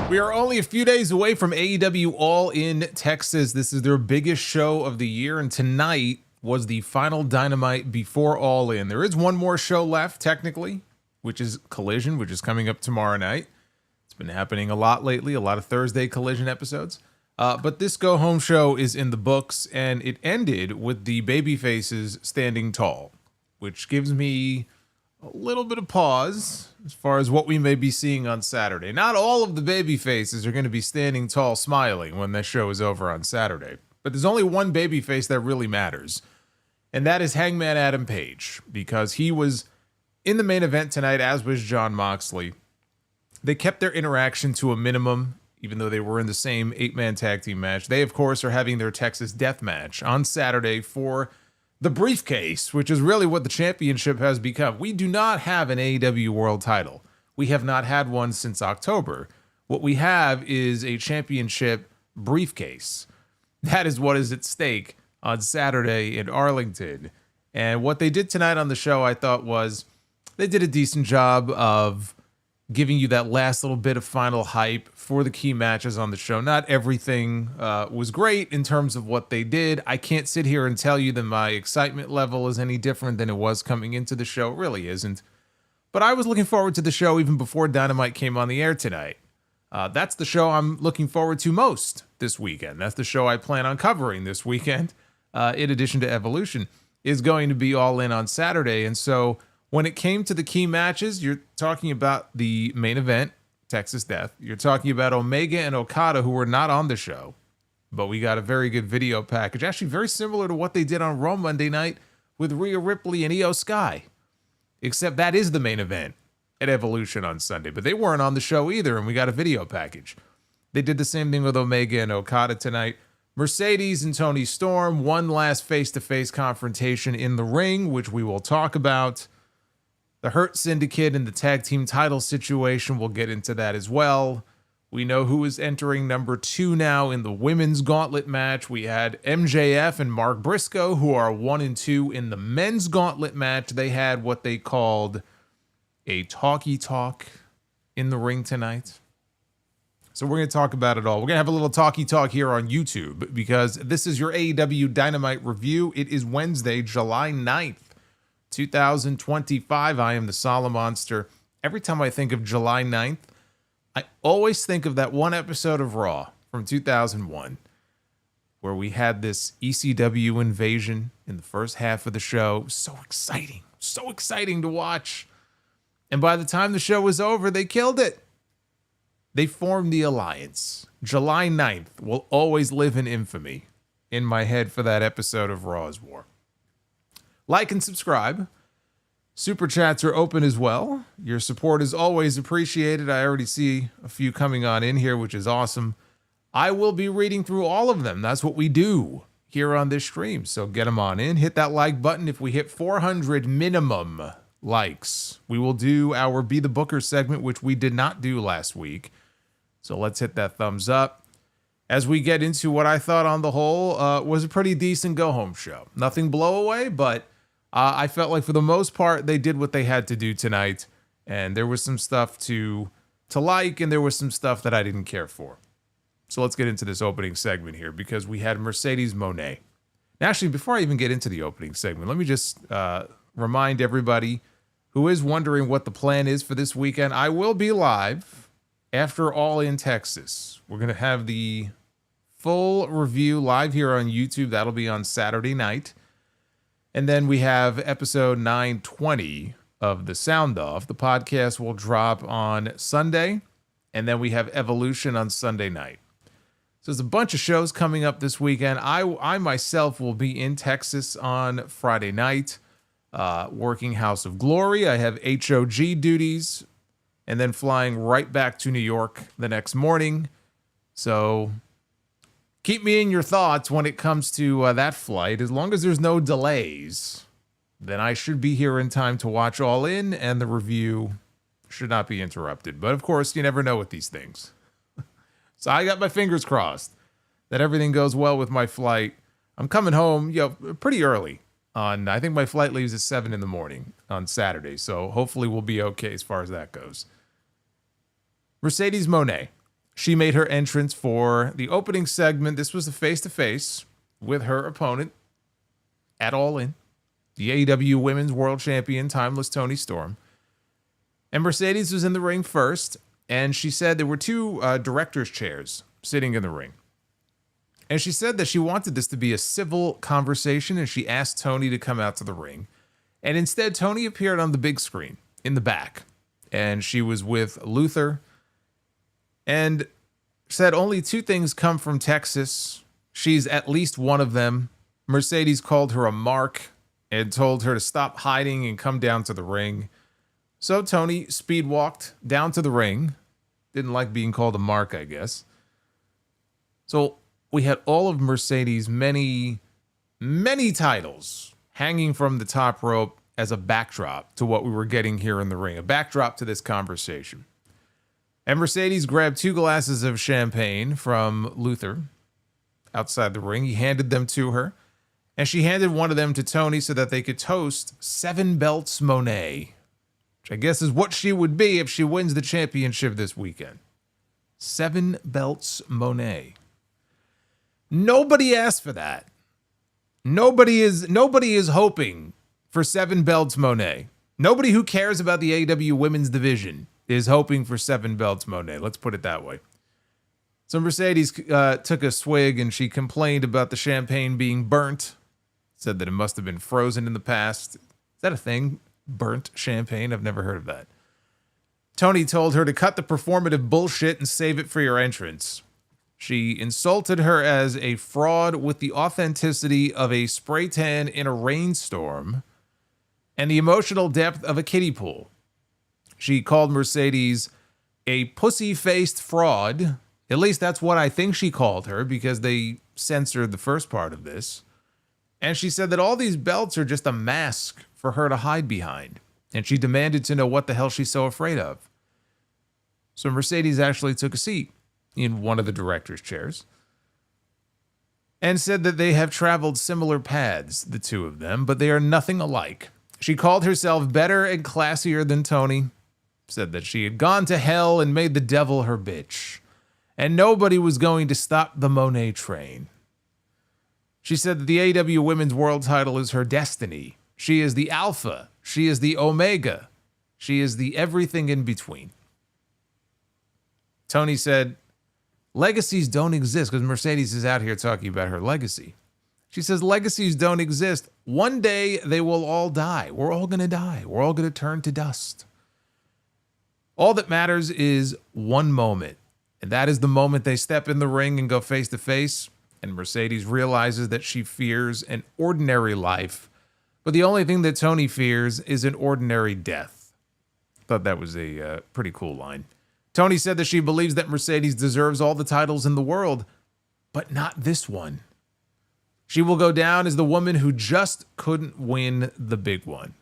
We are only a few days away from AEW All In Texas. This is their biggest show of the year, and tonight was the final Dynamite before All In. There is one more show left, technically, which is Collision, which is coming up tomorrow night. It's been happening a lot lately, a lot of Thursday Collision episodes. But this go-home show is in the books, and it ended with the babyfaces standing tall, which gives me a little bit of pause as far as what we may be seeing on Saturday. Not all of the baby faces are going to be standing tall smiling when this show is over on Saturday. But there's only one baby face that really matters, and that is Hangman Adam Page, because he was in the main event tonight, as was Jon Moxley. They kept their interaction to a minimum, even though they were in the same 8-man tag team match. They, of course, are having their Texas Death Match on Saturday for the briefcase, which is really what the championship has become. We do not have an AEW World title. We have not had one since October. What we have is a championship briefcase. That is what is at stake on Saturday in Arlington. And what they did tonight on the show, I thought, was they did a decent job of giving you that last little bit of final hype for the key matches on the show. Not everything was great in terms of what they did. I can't sit here and tell you that my excitement level is any different than it was coming into the show. It really isn't. But I was looking forward to the show even before Dynamite came on the air tonight. That's the show I'm looking forward to most this weekend. That's the show I plan on covering this weekend, in addition to Evolution, is going to be All In on Saturday. And so when it came to the key matches, you're talking about the main event, Texas Death. You're talking about Omega and Okada, who were not on the show, but we got a very good video package, actually very similar to what they did on Raw Monday night with Rhea Ripley and Io Sky, except that is the main event at Evolution on Sunday, but they weren't on the show either, and we got a video package. They did the same thing with Omega and Okada tonight. Mercedes and Toni Storm, one last face-to-face confrontation in the ring, which we will talk about. The Hurt Syndicate and the tag team title situation, we'll get into that as well. We know who is entering number 2 now in the women's gauntlet match. We had MJF and Mark Briscoe, who are 1 and 2 in the men's gauntlet match. They had what they called a talky talk in the ring tonight. So we're going to talk about it all. We're going to have a little talky talk here on YouTube because this is your AEW Dynamite review. It is Wednesday, July 9th. 2025. I am the Solomonster. Every time I think of July 9th, I always think of that one episode of Raw from 2001 where we had this ECW invasion in the first half of the show. So exciting to watch. And by the time the show was over, they killed it. They formed the alliance. July 9th will always live in infamy in my head for that episode of Raw's War. Like and subscribe. Super chats are open as well. Your support is always appreciated. I already see a few coming on in here, which is awesome. I will be reading through all of them. That's what we do here on this stream. So get them on in. Hit that like button. If we hit 400 minimum likes, we will do our Be the Booker segment, which we did not do last week. So let's hit that thumbs up. As we get into what I thought on the whole was a pretty decent go-home show. Nothing blow away, but I felt like for the most part, they did what they had to do tonight. And there was some stuff to like, and there was some stuff that I didn't care for. So let's get into this opening segment here, because we had Mercedes Moné. Now, actually, before I even get into the opening segment, let me just remind everybody who is wondering what the plan is for this weekend. I will be live after All In Texas. We're going to have the full review live here on YouTube. That'll be on Saturday night. And then we have episode 920 of The Sound Off. The podcast will drop on Sunday. And then we have Evolution on Sunday night. So there's a bunch of shows coming up this weekend. I myself will be in Texas on Friday night, working House of Glory. I have HOG duties, and then flying right back to New York the next morning. So keep me in your thoughts when it comes to that flight. As long as there's no delays, then I should be here in time to watch All In, and the review should not be interrupted. But of course, you never know with these things. So I got my fingers crossed that everything goes well with my flight. I'm coming home, pretty early. I think my flight leaves at 7 in the morning on Saturday. So hopefully we'll be okay as far as that goes. Mercedes Moné. she made her entrance for the opening segment. This was a face-to-face with her opponent at All In, the AEW Women's World Champion, Timeless Toni Storm. And Mercedes was in the ring first, and she said there were two director's chairs sitting in the ring. And she said that she wanted this to be a civil conversation, and she asked Toni to come out to the ring. And instead, Toni appeared on the big screen in the back, and she was with Luther, and said only two things come from Texas. She's at least one of them. Mercedes called her a mark and told her to stop hiding and come down to the ring. So Toni speed walked down to the ring. Didn't like being called a mark, I guess. So we had all of Mercedes' many, many titles hanging from the top rope as a backdrop to what we were getting here in the ring, a backdrop to this conversation. And Mercedes grabbed 2 glasses of champagne from Luther outside the ring. He handed them to her, and she handed one of them to Toni so that they could toast 7 belts Mone, which I guess is what she would be if she wins the championship this weekend. 7 belts Mone. Nobody asked for that. Nobody is hoping for 7 belts Mone. Nobody who cares about the AEW women's division is hoping for 7 belts Mone. Let's put it that way. So Mercedes took a swig and she complained about the champagne being burnt. Said that it must have been frozen in the past. Is that a thing? Burnt champagne? I've never heard of that. Toni told her to cut the performative bullshit and save it for your entrance. She insulted her as a fraud with the authenticity of a spray tan in a rainstorm and the emotional depth of a kiddie pool. She called Mercedes a pussy-faced fraud. At least that's what I think she called her, because they censored the first part of this. And she said that all these belts are just a mask for her to hide behind. And she demanded to know what the hell she's so afraid of. So Mercedes actually took a seat in one of the director's chairs and said that they have traveled similar paths, the two of them, but they are nothing alike. She called herself better and classier than Toni, said that she had gone to hell and made the devil her bitch, and nobody was going to stop the Mone train. She said that the AEW Women's World title is her destiny. She is the Alpha. She is the Omega. She is the everything in between. Toni said, legacies don't exist, because Mercedes is out here talking about her legacy. She says legacies don't exist. One day they will all die. We're all going to die. We're all going to turn to dust. All that matters is one moment, and that is the moment they step in the ring and go face to face, and Mercedes realizes that she fears an ordinary life, but the only thing that Toni fears is an ordinary death. Thought that was a pretty cool line. Toni said that she believes that Mercedes deserves all the titles in the world, but not this one. She will go down as the woman who just couldn't win the big one.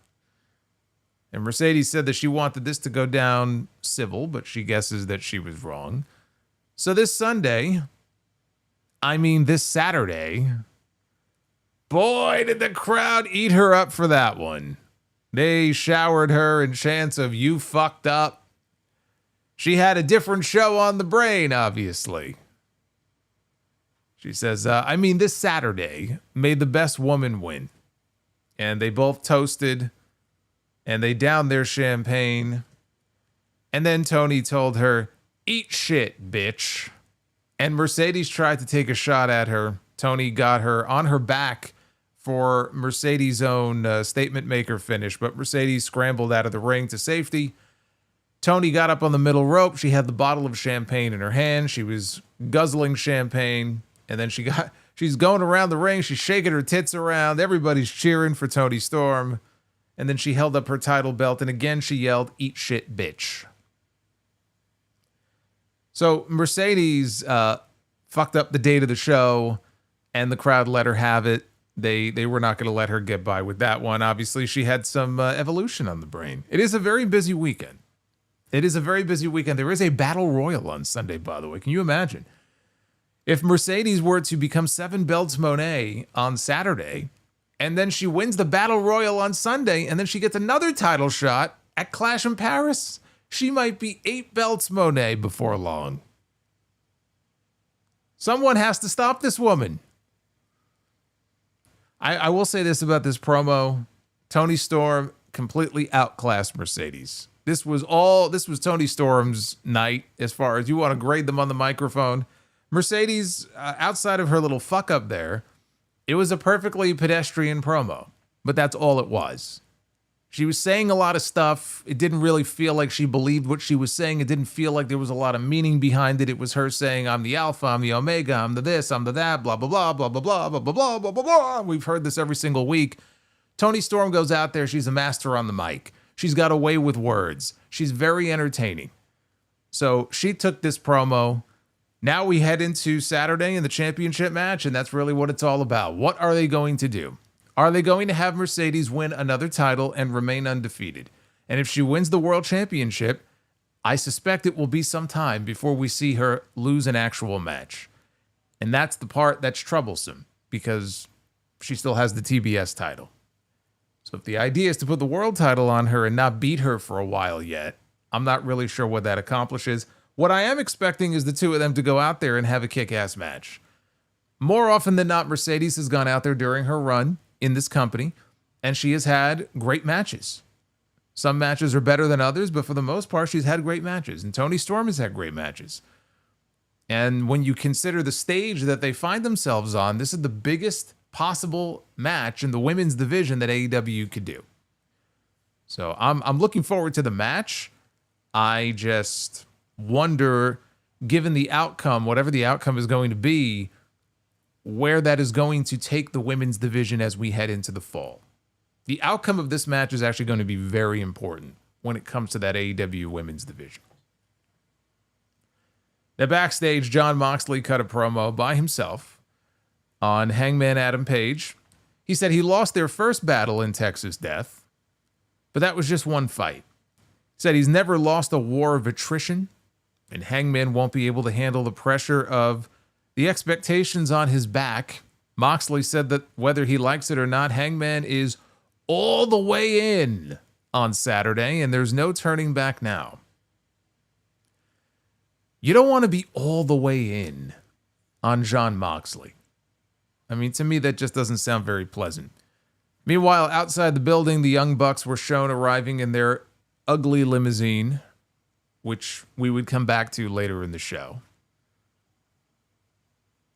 And Mercedes said that she wanted this to go down civil, but she guesses that she was wrong. So this Saturday, boy, did the crowd eat her up for that one. They showered her in chants of "you fucked up." She had a different show on the brain, obviously. She says, this Saturday, may the best woman win. And they both toasted, and they downed their champagne. And then Toni told her, "Eat shit, bitch." And Mercedes tried to take a shot at her. Toni got her on her back for Mercedes' own statement maker finish, but Mercedes scrambled out of the ring to safety. Toni got up on the middle rope. She had the bottle of champagne in her hand. She was guzzling champagne. And then she's going around the ring. She's shaking her tits around. Everybody's cheering for Toni Storm. And then she held up her title belt. And again, she yelled, "Eat shit, bitch." So Mercedes fucked up the date of the show, and the crowd let her have it. They were not going to let her get by with that one. Obviously, she had some evolution on the brain. It is a very busy weekend. There is a battle royal on Sunday, by the way. Can you imagine? If Mercedes were to become 7 belts Mone on Saturday, and then she wins the battle royal on Sunday, and then she gets another title shot at Clash in Paris, she might be 8 belts Mone before long. Someone has to stop this woman. I will say this about this promo. Toni Storm completely outclassed Mercedes. This was Toni Storm's night as far as you want to grade them on the microphone. Mercedes, outside of her little fuck up there, it was a perfectly pedestrian promo, but that's all it was. She was saying a lot of stuff. It didn't really feel like she believed what she was saying. It didn't feel like there was a lot of meaning behind it. It was her saying, I'm the alpha, I'm the omega, I'm the this, I'm the that, blah, blah, blah, blah, blah, blah, blah, blah, blah, blah, blah, blah. We've heard this every single week. Toni Storm goes out there. She's a master on the mic. She's got a way with words. She's very entertaining. So she took this promo. Now we head into Saturday in the championship match, and that's really what it's all about. What are they going to do? Are they going to have Mercedes win another title and remain undefeated? And if she wins the world championship, I suspect it will be some time before we see her lose an actual match. And that's the part that's troublesome because she still has the TBS title. So if the idea is to put the world title on her and not beat her for a while yet, I'm not really sure what that accomplishes. What I am expecting is the two of them to go out there and have a kick-ass match. More often than not, Mercedes has gone out there during her run in this company, and she has had great matches. Some matches are better than others, but for the most part, she's had great matches, and Toni Storm has had great matches. And when you consider the stage that they find themselves on, this is the biggest possible match in the women's division that AEW could do. So I'm looking forward to the match. I just wonder, given the outcome, whatever the outcome is going to be, where that is going to take the women's division as we head into the fall. The outcome of this match is actually going to be very important when it comes to that AEW women's division. Now, backstage, Jon Moxley cut a promo by himself on Hangman Adam Page. He said he lost their first battle in Texas Death, but that was just one fight. He said he's never lost a war of attrition, and Hangman won't be able to handle the pressure of the expectations on his back. Moxley said that whether he likes it or not, Hangman is all the way in on Saturday, and there's no turning back now. You don't want to be all the way in on Jon Moxley. I mean, to me, that just doesn't sound very pleasant. Meanwhile, outside the building, the Young Bucks were shown arriving in their ugly limousine, which we would come back to later in the show.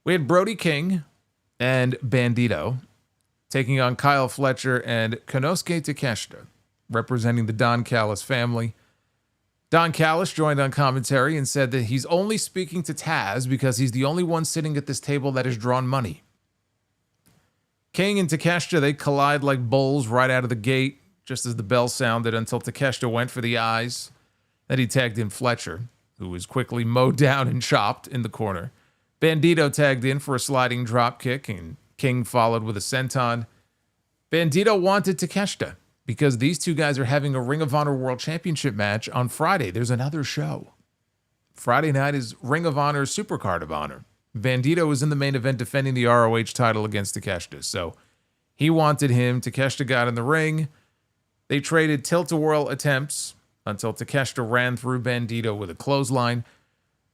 We had Brody King and Bandito taking on Kyle Fletcher and Konosuke Takeshita, representing the Don Callis family. Don Callis joined on commentary and said that he's only speaking to Taz because he's the only one sitting at this table that has drawn money. King and Takeshita, they collide like bulls right out of the gate, just as the bell sounded, until Takeshita went for the eyes. Then he tagged in Fletcher, who was quickly mowed down and chopped in the corner. Bandito tagged in for a sliding dropkick, and King followed with a senton. Bandito wanted Takeshita because these two guys are having a Ring of Honor World Championship match on Friday. There's another show. Friday night is Ring of Honor Supercard of Honor. Bandito was in the main event defending the ROH title against Takeshita, so he wanted him. Takeshita got in the ring. They traded tilt-a-whirl attempts until Takeshita ran through Bandito with a clothesline.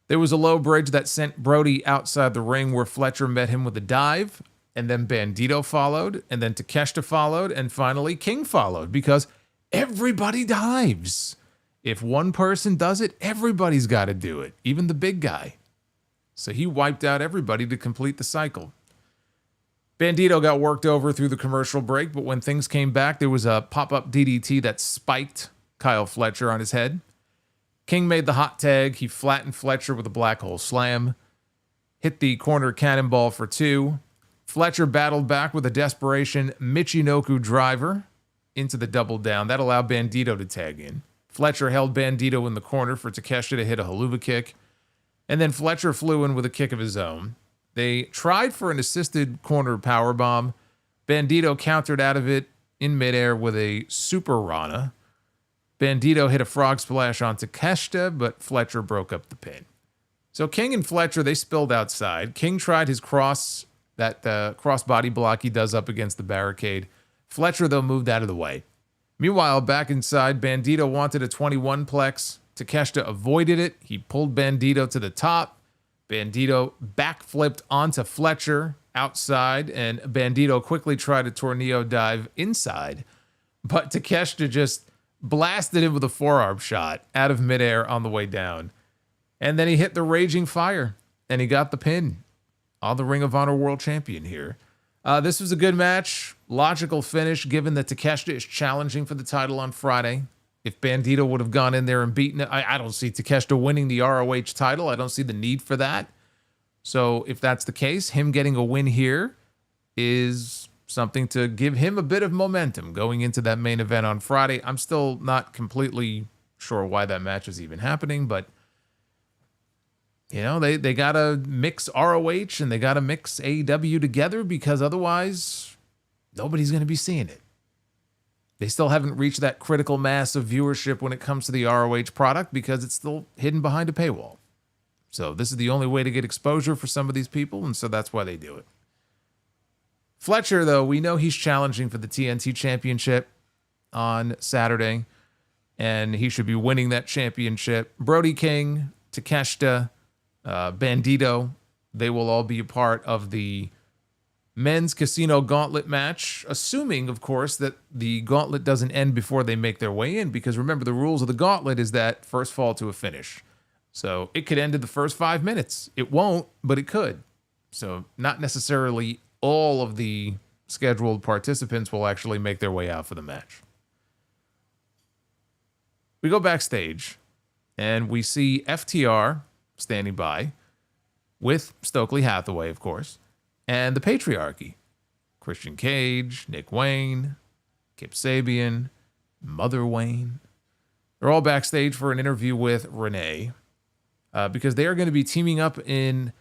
There was a low bridge that sent Brody outside the ring where Fletcher met him with a dive, and then Bandito followed, and then Takeshita followed, and finally King followed, because everybody dives. If one person does it, everybody's got to do it, even the big guy. So he wiped out everybody to complete the cycle. Bandito got worked over through the commercial break, but when things came back, there was a pop-up DDT that spiked Kyle Fletcher on his head. King made the hot tag. He flattened Fletcher with a black hole slam. Hit the corner cannonball for 2. Fletcher battled back with a desperation Michinoku driver into the double down. That allowed Bandito to tag in. Fletcher held Bandito in the corner for Takeshita to hit a haluva kick. And then Fletcher flew in with a kick of his own. They tried for an assisted corner powerbomb. Bandito countered out of it in midair with a super Rana. Bandito hit a frog splash on Takeshita, but Fletcher broke up the pin. So King and Fletcher, they spilled outside. King tried his cross body block he does up against the barricade. Fletcher, though, moved out of the way. Meanwhile, back inside, Bandito wanted a 21 plex. Takeshita avoided it. He pulled Bandito to the top. Bandito backflipped onto Fletcher outside, and Bandito quickly tried a tornado dive inside, but Takeshita just blasted him with a forearm shot out of midair on the way down. And then he hit the Raging Fire, and he got the pin on the Ring of Honor World Champion here. This was a good match, logical finish, given that Takeshita is challenging for the title on Friday. If Bandito would have gone in there and beaten it, I don't see Takeshita winning the ROH title. I don't see the need for that. So if that's the case, him getting a win here is something to give him a bit of momentum going into that main event on Friday. I'm still not completely sure why that match is even happening, but you know, they got to mix ROH and they got to mix AEW together, because otherwise nobody's going to be seeing it. They still haven't reached that critical mass of viewership when it comes to the ROH product, because it's still hidden behind a paywall. So this is the only way to get exposure for some of these people, and so that's why they do it. Fletcher, though, we know he's challenging for the TNT Championship on Saturday, and he should be winning that championship. Brody King, Takeshita, Bandito, they will all be a part of the men's Casino Gauntlet match, assuming, of course, that the gauntlet doesn't end before they make their way in, because remember, the rules of the gauntlet is that first fall to a finish. So it could end in the first 5 minutes. It won't, but it could. So not necessarily all of the scheduled participants will actually make their way out for the match. We go backstage, and we see FTR standing by with Stokely Hathaway, of course, and the Patriarchy. Christian Cage, Nick Wayne, Kip Sabian, Mother Wayne. They're all backstage for an interview with Renee, because they are going to be teaming up in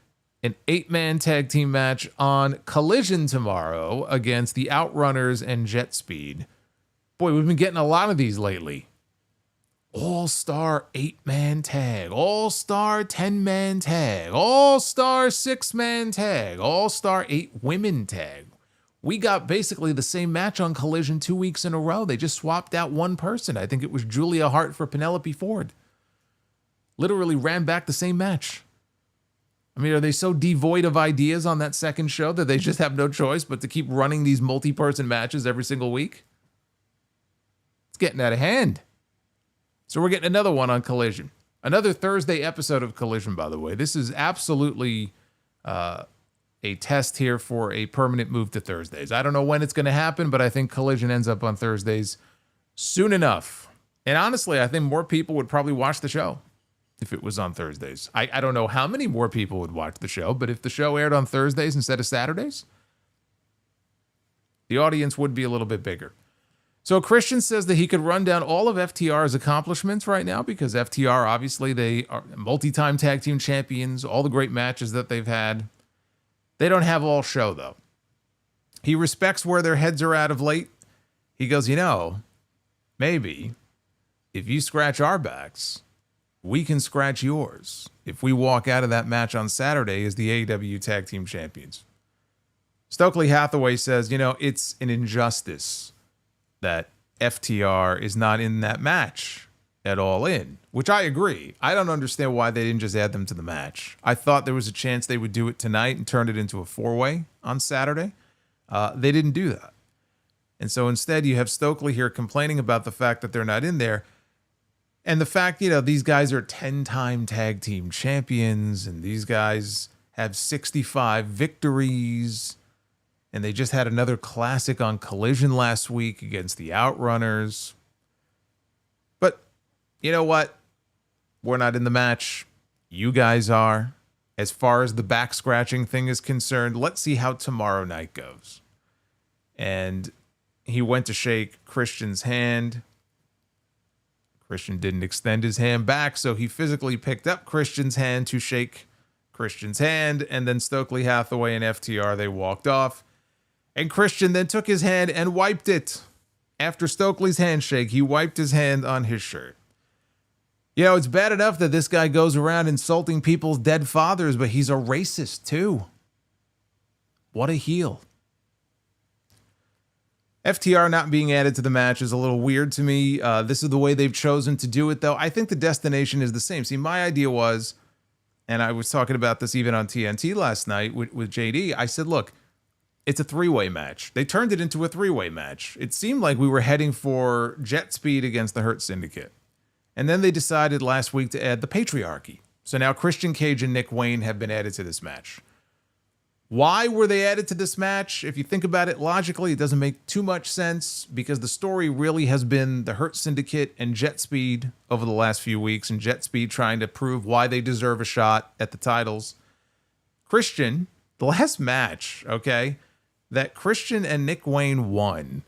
an 8-man tag team match on Collision tomorrow against the Outrunners and Jet Speed. Boy, we've been getting a lot of these lately. All-Star 8-man tag, All-Star 10-man tag, All-Star 6-man tag, All-Star 8-women tag. We got basically the same match on Collision 2 weeks in a row. They just swapped out one person. I think it was Julia Hart for Penelope Ford. Literally ran back the same match. I mean, are they so devoid of ideas on that second show that they just have no choice but to keep running these multi-person matches every single week? It's getting out of hand. So we're getting another one on Collision. Another Thursday episode of Collision, by the way. This is absolutely a test here for a permanent move to Thursdays. I don't know when it's going to happen, but I think Collision ends up on Thursdays soon enough. And honestly, I think more people would probably watch the show if it was on Thursdays. I don't know how many more people would watch the show, but if the show aired on Thursdays instead of Saturdays, the audience would be a little bit bigger. So Christian says that he could run down all of FTR's accomplishments right now, because FTR, obviously, they are multi-time tag team champions, all the great matches that they've had. They don't have all show, though. He respects where their heads are at of late. He goes, you know, maybe if you scratch our backs, we can scratch yours if we walk out of that match on Saturday as the AEW Tag Team Champions. Stokely Hathaway says, you know, it's an injustice that FTR is not in that match at All In, which I agree. I don't understand why they didn't just add them to the match. I thought there was a chance they would do it tonight and turn it into a 4-way on Saturday. They didn't do that. And so instead you have Stokely here complaining about the fact that they're not in there. And the fact, you know, these guys are 10-time tag team champions, and these guys have 65 victories. And they just had another classic on Collision last week against the Outrunners. But you know what? We're not in the match. You guys are. As far as the back scratching thing is concerned, let's see how tomorrow night goes. And he went to shake Christian's hand. Christian didn't extend his hand back, so he physically picked up Christian's hand to shake Christian's hand. And then Stokely Hathaway and FTR, they walked off. And Christian then took his hand and wiped it. After Stokely's handshake, he wiped his hand on his shirt. You know, it's bad enough that this guy goes around insulting people's dead fathers, but he's a racist too. What a heel. FTR not being added to the match is a little weird to me. This is the way they've chosen to do it, though. I think the destination is the same. See, my idea was and I was talking about this even on TNT last night with JD. I said, look, it's a three-way match. They turned it into a three-way match. It seemed like we were heading for jet speed against the Hurt Syndicate. And then they decided last week to add the Patriarchy. So now Christian Cage and Nick Wayne have been added to this match. Why were they added to this match? If you think about it logically, it doesn't make too much sense because the story really has been the Hurt Syndicate and Jet Speed over the last few weeks, and Jet Speed trying to prove why they deserve a shot at the titles. Christian, the last match, okay, that Christian and Nick Wayne won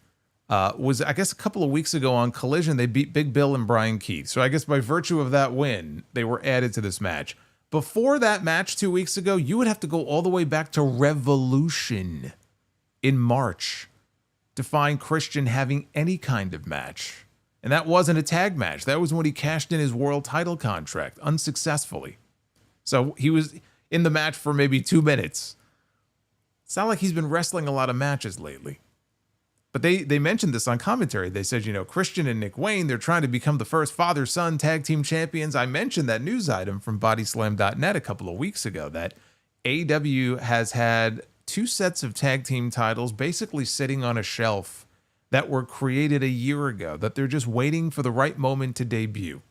was, I guess, a couple of weeks ago on Collision. They beat Big Bill and Brian Keith. So I guess by virtue of that win, they were added to this match. Before that match 2 weeks ago, you would have to go all the way back to Revolution in March to find Christian having any kind of match. And that wasn't a tag match. That was when he cashed in his world title contract unsuccessfully. So he was in the match for maybe 2 minutes. It's not like he's been wrestling a lot of matches lately. But they mentioned this on commentary. They said, Christian and Nick Wayne, they're trying to become the first father-son tag team champions. I mentioned that news item from bodyslam.net a couple of weeks ago that AEW has had 2 sets of tag team titles basically sitting on a shelf that were created a year ago, that they're just waiting for the right moment to debut.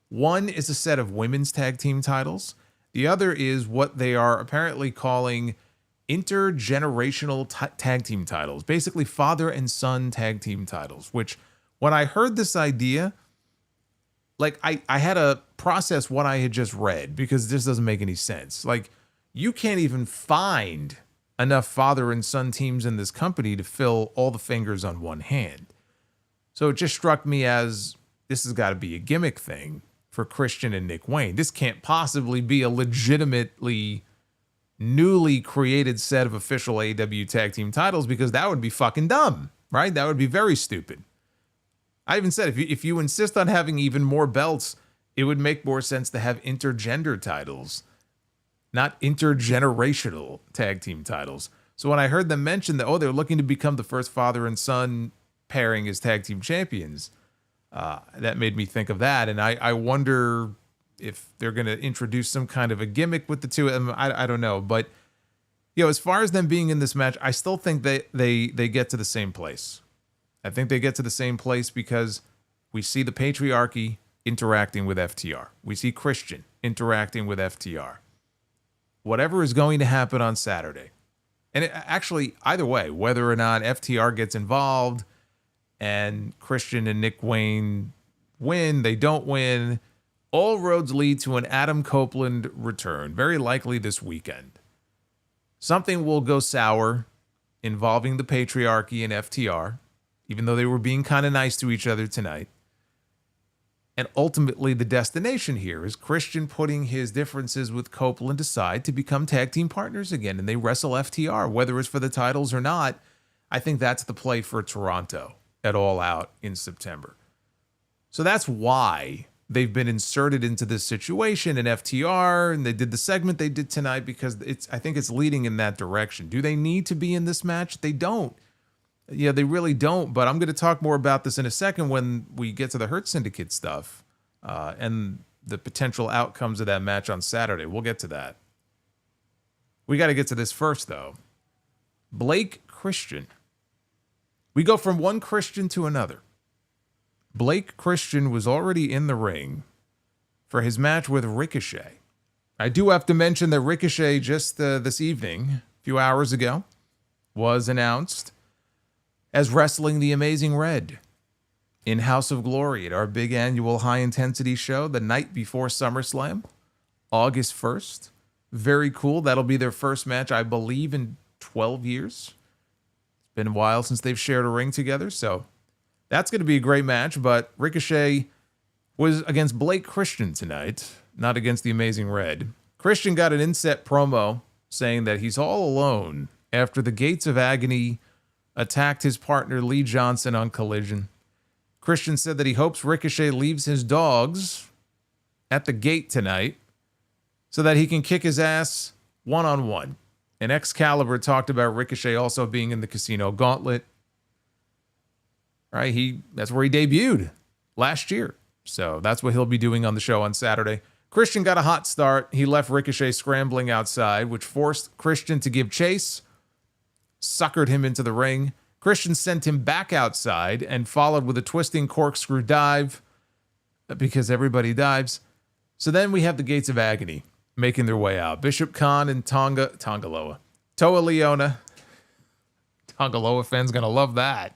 One is a set of women's tag team titles. The other is what they are apparently calling intergenerational tag team titles, basically father and son tag team titles, which when I heard this idea, like I had to process what I had just read because this doesn't make any sense. Like you can't even find enough father and son teams in this company to fill all the fingers on one hand. So it just struck me as this has got to be a gimmick thing for Christian and Nick Wayne. This can't possibly be a legitimately newly created set of official AEW tag team titles because that would be fucking dumb, right? That would be very stupid. I even said if you insist on having even more belts, it would make more sense to have intergender titles, not intergenerational tag team titles. So when I heard them mention that, they're looking to become the first father and son pairing as tag team champions, that made me think of that. And I wonder if they're going to introduce some kind of a gimmick with the two of them. I don't know. But, as far as them being in this match, I still think they get to the same place. I think they get to the same place because we see the Patriarchy interacting with FTR. We see Christian interacting with FTR. Whatever is going to happen on Saturday. And actually, either way, whether or not FTR gets involved and Christian and Nick Wayne win, they don't win, all roads lead to an Adam Copeland return, very likely this weekend. Something will go sour involving the Patriarchy and FTR, even though they were being kind of nice to each other tonight. And ultimately, the destination here is Christian putting his differences with Copeland aside to become tag team partners again, and they wrestle FTR, whether it's for the titles or not. I think that's the play for Toronto at All Out in September. So that's why they've been inserted into this situation in FTR, and they did the segment they did tonight because I think it's leading in that direction. Do they need to be in this match? They don't. Yeah, they really don't, but I'm going to talk more about this in a second when we get to the Hurt Syndicate stuff and the potential outcomes of that match on Saturday. We'll get to that. We got to get to this first, though. Blake Christian. We go from one Christian to another. Blake Christian was already in the ring for his match with Ricochet. I do have to mention that Ricochet just this evening, a few hours ago, was announced as wrestling the Amazing Red in House of Glory at our big annual high-intensity show the night before SummerSlam, August 1st. Very cool. That'll be their first match, I believe, in 12 years. It's been a while since they've shared a ring together, so that's going to be a great match, but Ricochet was against Blake Christian tonight, not against the Amazing Red. Christian got an inset promo saying that he's all alone after the Gates of Agony attacked his partner Lee Johnson on Collision. Christian said that he hopes Ricochet leaves his dogs at the gate tonight so that he can kick his ass one-on-one. And Excalibur talked about Ricochet also being in the Casino Gauntlet. Right, that's where he debuted last year. So that's what he'll be doing on the show on Saturday. Christian got a hot start. He left Ricochet scrambling outside, which forced Christian to give chase, suckered him into the ring. Christian sent him back outside and followed with a twisting corkscrew dive, because everybody dives. So then we have the Gates of Agony making their way out. Bishop Khan and Toa Liona. Tonga Loa fan's going to love that.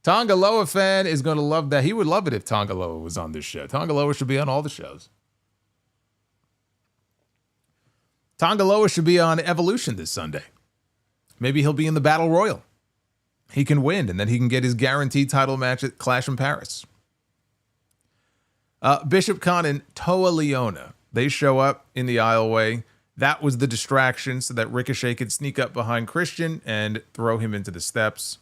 Tonga Loa fan is going to love that. He would love it if Tonga Loa was on this show. Tonga Loa should be on all the shows. Tonga Loa should be on Evolution this Sunday. Maybe he'll be in the Battle Royal. He can win, and then he can get his guaranteed title match at Clash in Paris. Bishop Khan and Toa Liona, they show up in the aisleway. That was the distraction so that Ricochet could sneak up behind Christian and throw him into the steps.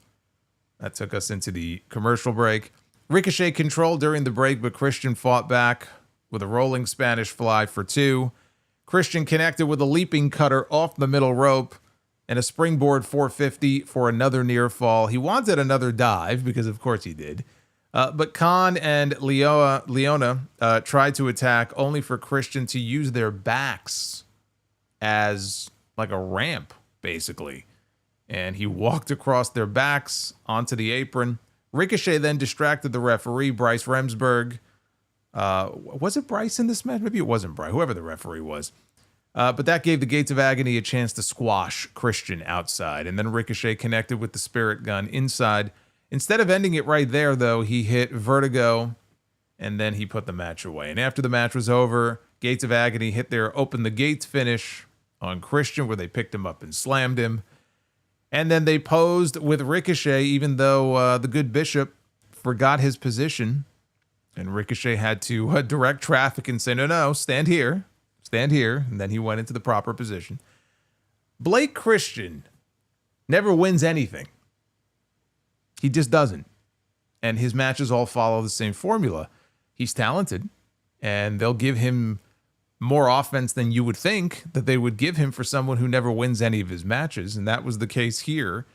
That took us into the commercial break. Ricochet controlled during the break, but Christian fought back with a rolling Spanish fly for 2. Christian connected with a leaping cutter off the middle rope and a springboard 450 for another near fall. He wanted another dive because, of course, he did. But Khan and Leona tried to attack, only for Christian to use their backs as like a ramp, basically. And he walked across their backs onto the apron. Ricochet then distracted the referee, Bryce Remsburg. Was it Bryce in this match? Maybe it wasn't Bryce, whoever the referee was. But that gave the Gates of Agony a chance to squash Christian outside. And then Ricochet connected with the Spirit Gun inside. Instead of ending it right there, though, he hit Vertigo, and then he put the match away. And after the match was over, Gates of Agony hit their Open the Gates finish on Christian, where they picked him up and slammed him. And then they posed with Ricochet, even though the good Bishop forgot his position. And Ricochet had to direct traffic and say, no, stand here. Stand here. And then he went into the proper position. Blake Christian never wins anything. He just doesn't. And his matches all follow the same formula. He's talented, and they'll give him more offense than you would think that they would give him for someone who never wins any of his matches, and that was the case here.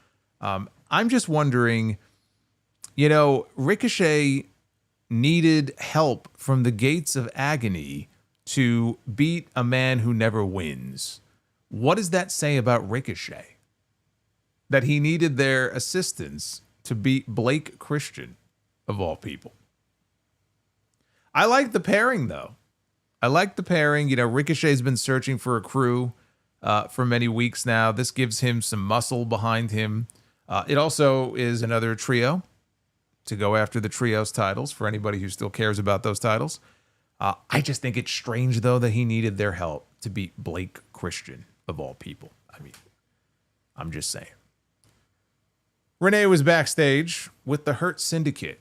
I'm just wondering, Ricochet needed help from the Gates of Agony to beat a man who never wins. What does that say about Ricochet? That he needed their assistance to beat Blake Christian, of all people. I like the pairing, though. I like the pairing. Ricochet's been searching for a crew for many weeks now. This gives him some muscle behind him. It also is another trio to go after the trios titles for anybody who still cares about those titles. I just think it's strange, though, that he needed their help to beat Blake Christian, of all people. I mean, I'm just saying. Renee was backstage with the Hurt Syndicate,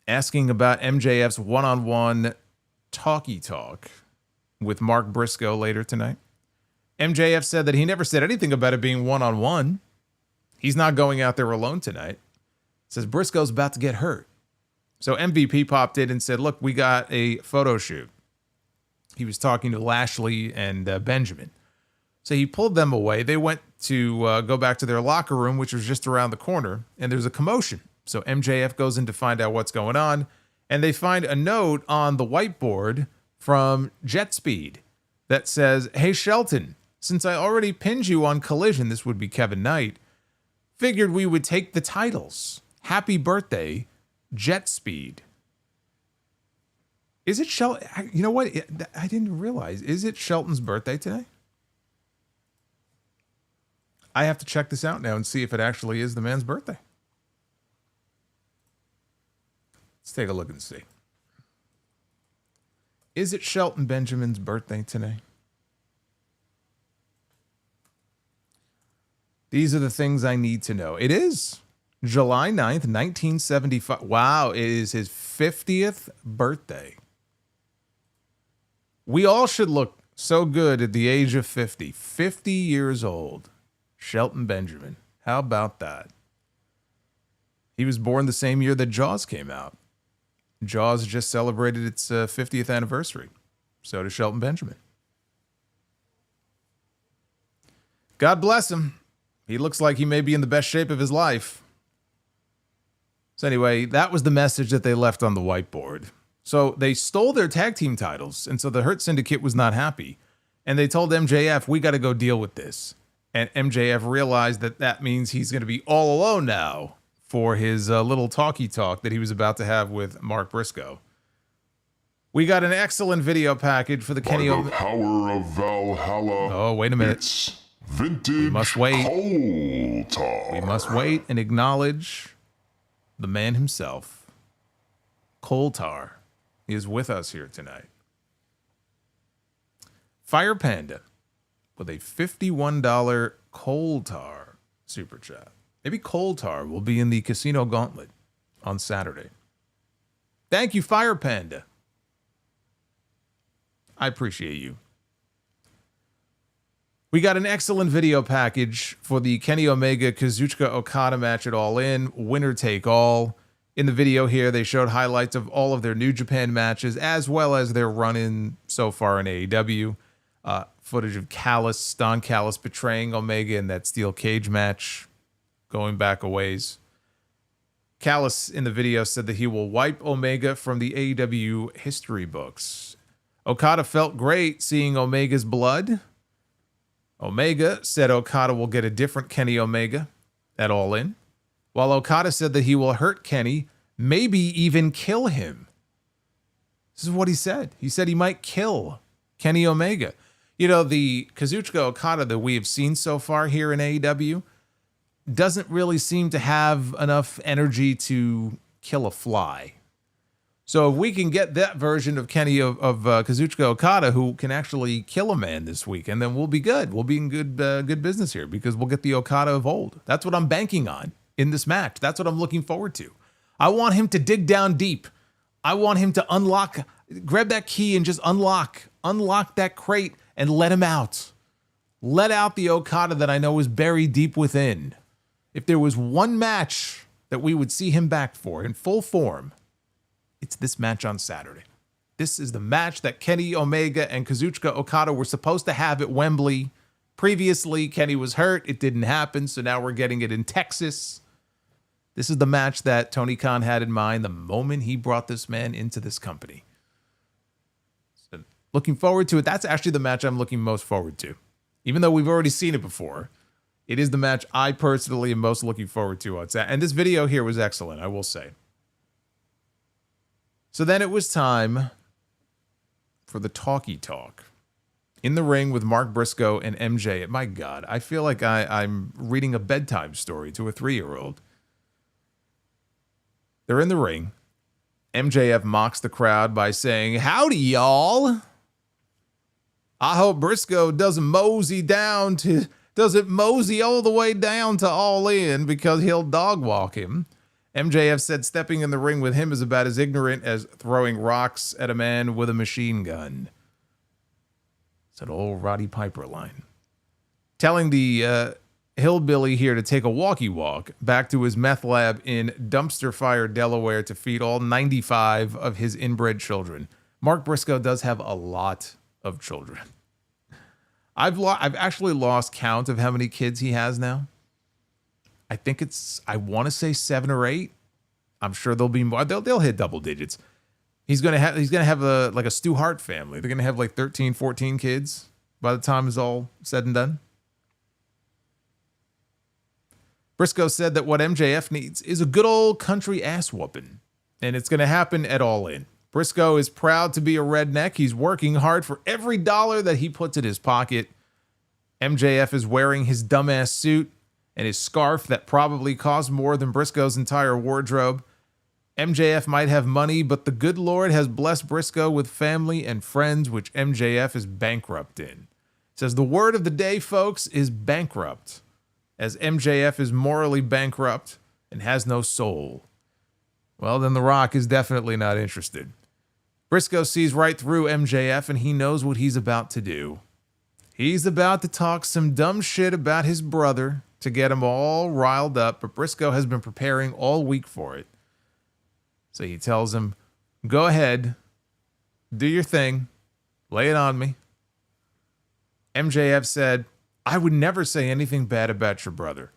asking about MJF's one-on-one talky talk with Mark Briscoe later tonight. MJF said that he never said anything about it being one-on-one. He's not going out there alone tonight. Says Briscoe's about to get hurt. So MVP popped in and said, look, we got a photo shoot. He was talking to Lashley and Benjamin. So he pulled them away. They went to go back to their locker room, which was just around the corner, and there's a commotion. So MJF goes in to find out what's going on, and they find a note on the whiteboard from Jet Speed that says, hey, Shelton, since I already pinned you on Collision, this would be Kevin Knight, figured we would take the titles. Happy birthday, Jet Speed. Is it Shelton? You know what? I didn't realize. Is it Shelton's birthday today? I have to check this out now and see if it actually is the man's birthday. Let's take a look and see. Is it Shelton Benjamin's birthday today? These are the things I need to know. It is July 9th, 1975. Wow, it is his 50th birthday. We all should look so good at the age of 50. 50 years old. Shelton Benjamin. How about that? He was born the same year that Jaws came out. Jaws just celebrated its 50th anniversary. So does Shelton Benjamin. God bless him. He looks like he may be in the best shape of his life. So anyway, that was the message that they left on the whiteboard. So they stole their tag team titles, and so the Hurt Syndicate was not happy. And they told MJF, we got to go deal with this. And MJF realized that that means he's going to be all alone now for his little talky talk that he was about to have with Mark Briscoe. We got an excellent video package for the Kenny Omega. Power of Valhalla. Oh, wait a minute. It's vintage. We must wait. Coal-Tar. We must wait and acknowledge the man himself. Coal-Tar is with us here tonight. Fire Panda with a $51 Coal-Tar super chat. Maybe Coal-Tar will be in the Casino Gauntlet on Saturday. Thank you, Fire Panda. I appreciate you. We got an excellent video package for the Kenny Omega Kazuchika Okada match at All In, winner take all. In the video here, they showed highlights of all of their New Japan matches, as well as their run-in so far in AEW. Footage of Don Callis betraying Omega in that steel cage match, going back a ways. Callis in the video said that he will wipe Omega from the AEW history books. Okada felt great seeing Omega's blood. Omega said Okada will get a different Kenny Omega at All In, while Okada said that he will hurt Kenny, maybe even kill him. This is what he said. He said he might kill Kenny Omega. You know, the Kazuchika Okada that we have seen so far here in AEW doesn't really seem to have enough energy to kill a fly. So if we can get that version of Kenny of Kazuchika Okada who can actually kill a man this week, and then we'll be good. We'll be in good business here because we'll get the Okada of old. That's what I'm banking on in this match. That's what I'm looking forward to. I want him to dig down deep. I want him to grab that key and just unlock that crate and let him out. Let out the Okada that I know is buried deep within. If there was one match that we would see him back for in full form, it's this match on Saturday. This is the match that Kenny Omega and Kazuchika Okada were supposed to have at Wembley. Previously, Kenny was hurt. It didn't happen, so now we're getting it in Texas. This is the match that Tony Khan had in mind the moment he brought this man into this company. So looking forward to it. That's actually the match I'm looking most forward to. Even though we've already seen it before, it is the match I personally am most looking forward to. And this video here was excellent, I will say. So then it was time for the talky talk. In the ring with Mark Briscoe and MJ. My God, I feel like I'm reading a bedtime story to a 3-year-old. They're in the ring. MJF mocks the crowd by saying, "Howdy, y'all. I hope Briscoe doesn't mosey all the way down to All In because he'll dog walk him." MJF said stepping in the ring with him is about as ignorant as throwing rocks at a man with a machine gun. It's an old Roddy Piper line. Telling the hillbilly here to take a walkie-walk back to his meth lab in Dumpster Fire, Delaware to feed all 95 of his inbred children. Mark Briscoe does have a lot of children. I've actually lost count of how many kids he has now. I think I want to say 7 or 8. I'm sure there'll be more. They'll hit double digits. He's gonna have a Stu Hart family. They're gonna have like 13, 14 kids by the time it's all said and done. Briscoe said that what MJF needs is a good old country ass whooping, and it's gonna happen at All In. Briscoe is proud to be a redneck. He's working hard for every dollar that he puts in his pocket. MJF is wearing his dumbass suit and his scarf that probably cost more than Briscoe's entire wardrobe. MJF might have money, but the good Lord has blessed Briscoe with family and friends, which MJF is bankrupt in. It says the word of the day, folks, is bankrupt, as MJF is morally bankrupt and has no soul. Well, then The Rock is definitely not interested. Briscoe sees right through MJF, and he knows what he's about to do. He's about to talk some dumb shit about his brother to get him all riled up, but Briscoe has been preparing all week for it. So he tells him, go ahead, do your thing, lay it on me. MJF said, I would never say anything bad about your brother.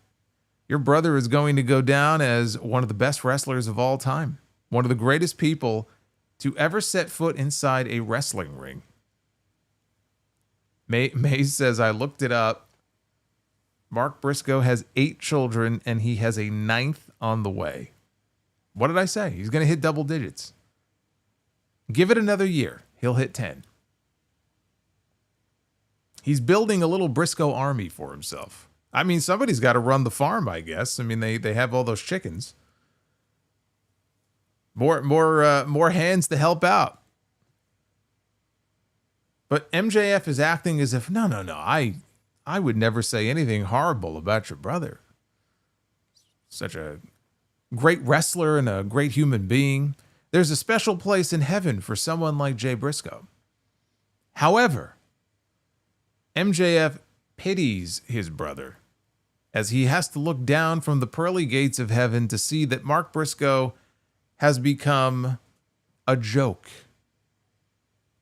Your brother is going to go down as one of the best wrestlers of all time, one of the greatest people to ever set foot inside a wrestling ring. Maze says, I looked it up. Mark Briscoe has 8 children, and he has a 9th on the way. What did I say? He's going to hit double digits. Give it another year. He'll hit 10. He's building a little Briscoe army for himself. I mean, somebody's got to run the farm, I guess. I mean, they have all those chickens. More hands to help out. But MJF is acting as if, no, I would never say anything horrible about your brother. Such a great wrestler and a great human being. There's a special place in heaven for someone like Jay Briscoe. However, MJF pities his brother as he has to look down from the pearly gates of heaven to see that Mark Briscoe has become a joke.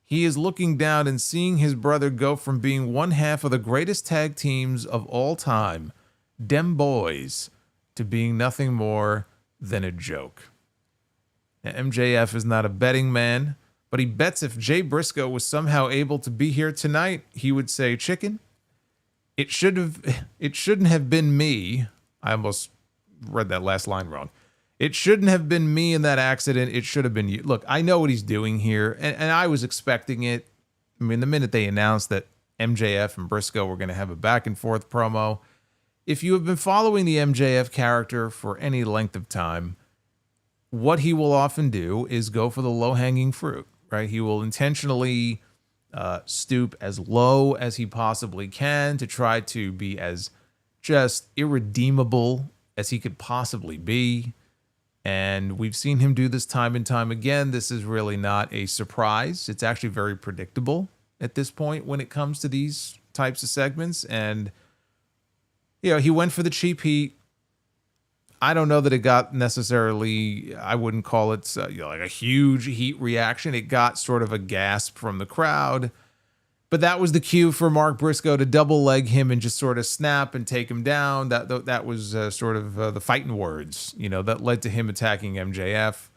He is looking down and seeing his brother go from being one half of the greatest tag teams of all time, Dem Boys, to being nothing more than a joke. Now, MJF is not a betting man, but he bets if Jay Briscoe was somehow able to be here tonight, he would say, "Chicken, it shouldn't have been me." I almost read that last line wrong. It shouldn't have been me in that accident. It should have been you. Look, I know what he's doing here, and I was expecting it. I mean, the minute they announced that MJF and Briscoe were going to have a back and forth promo, if you have been following the MJF character for any length of time, what he will often do is go for the low-hanging fruit, right? He will intentionally stoop as low as he possibly can to try to be as just irredeemable as he could possibly be. And we've seen him do this time and time again. This is really not a surprise. It's actually very predictable at this point when it comes to these types of segments. And, you know, he went for the cheap heat. I don't know that it got necessarily, I wouldn't call it like a huge heat reaction. It got sort of a gasp from the crowd. But that was the cue for Mark Briscoe to double leg him and just sort of snap and take him down. That was sort of the fighting words, you know, that led to him attacking MJF.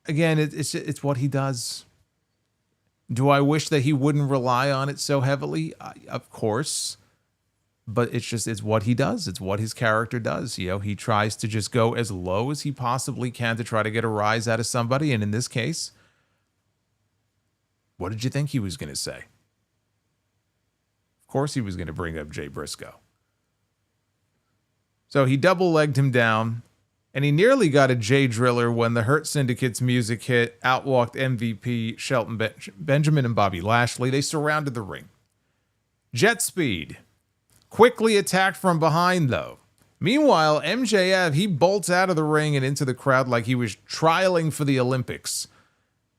Again, it's what he does. Do I wish that he wouldn't rely on it so heavily? Of course. But it's what he does. It's what his character does. You know, he tries to just go as low as he possibly can to try to get a rise out of somebody. And in this case, what did you think he was going to say? Of course he was going to bring up Jay Briscoe. So he double-legged him down, and he nearly got a Jay Driller when the Hurt Syndicate's music hit, outwalked MVP, Shelton Benjamin, and Bobby Lashley. They surrounded the ring. Jet Speed quickly attacked from behind, though. Meanwhile, MJF, he bolts out of the ring and into the crowd like he was trialing for the Olympics.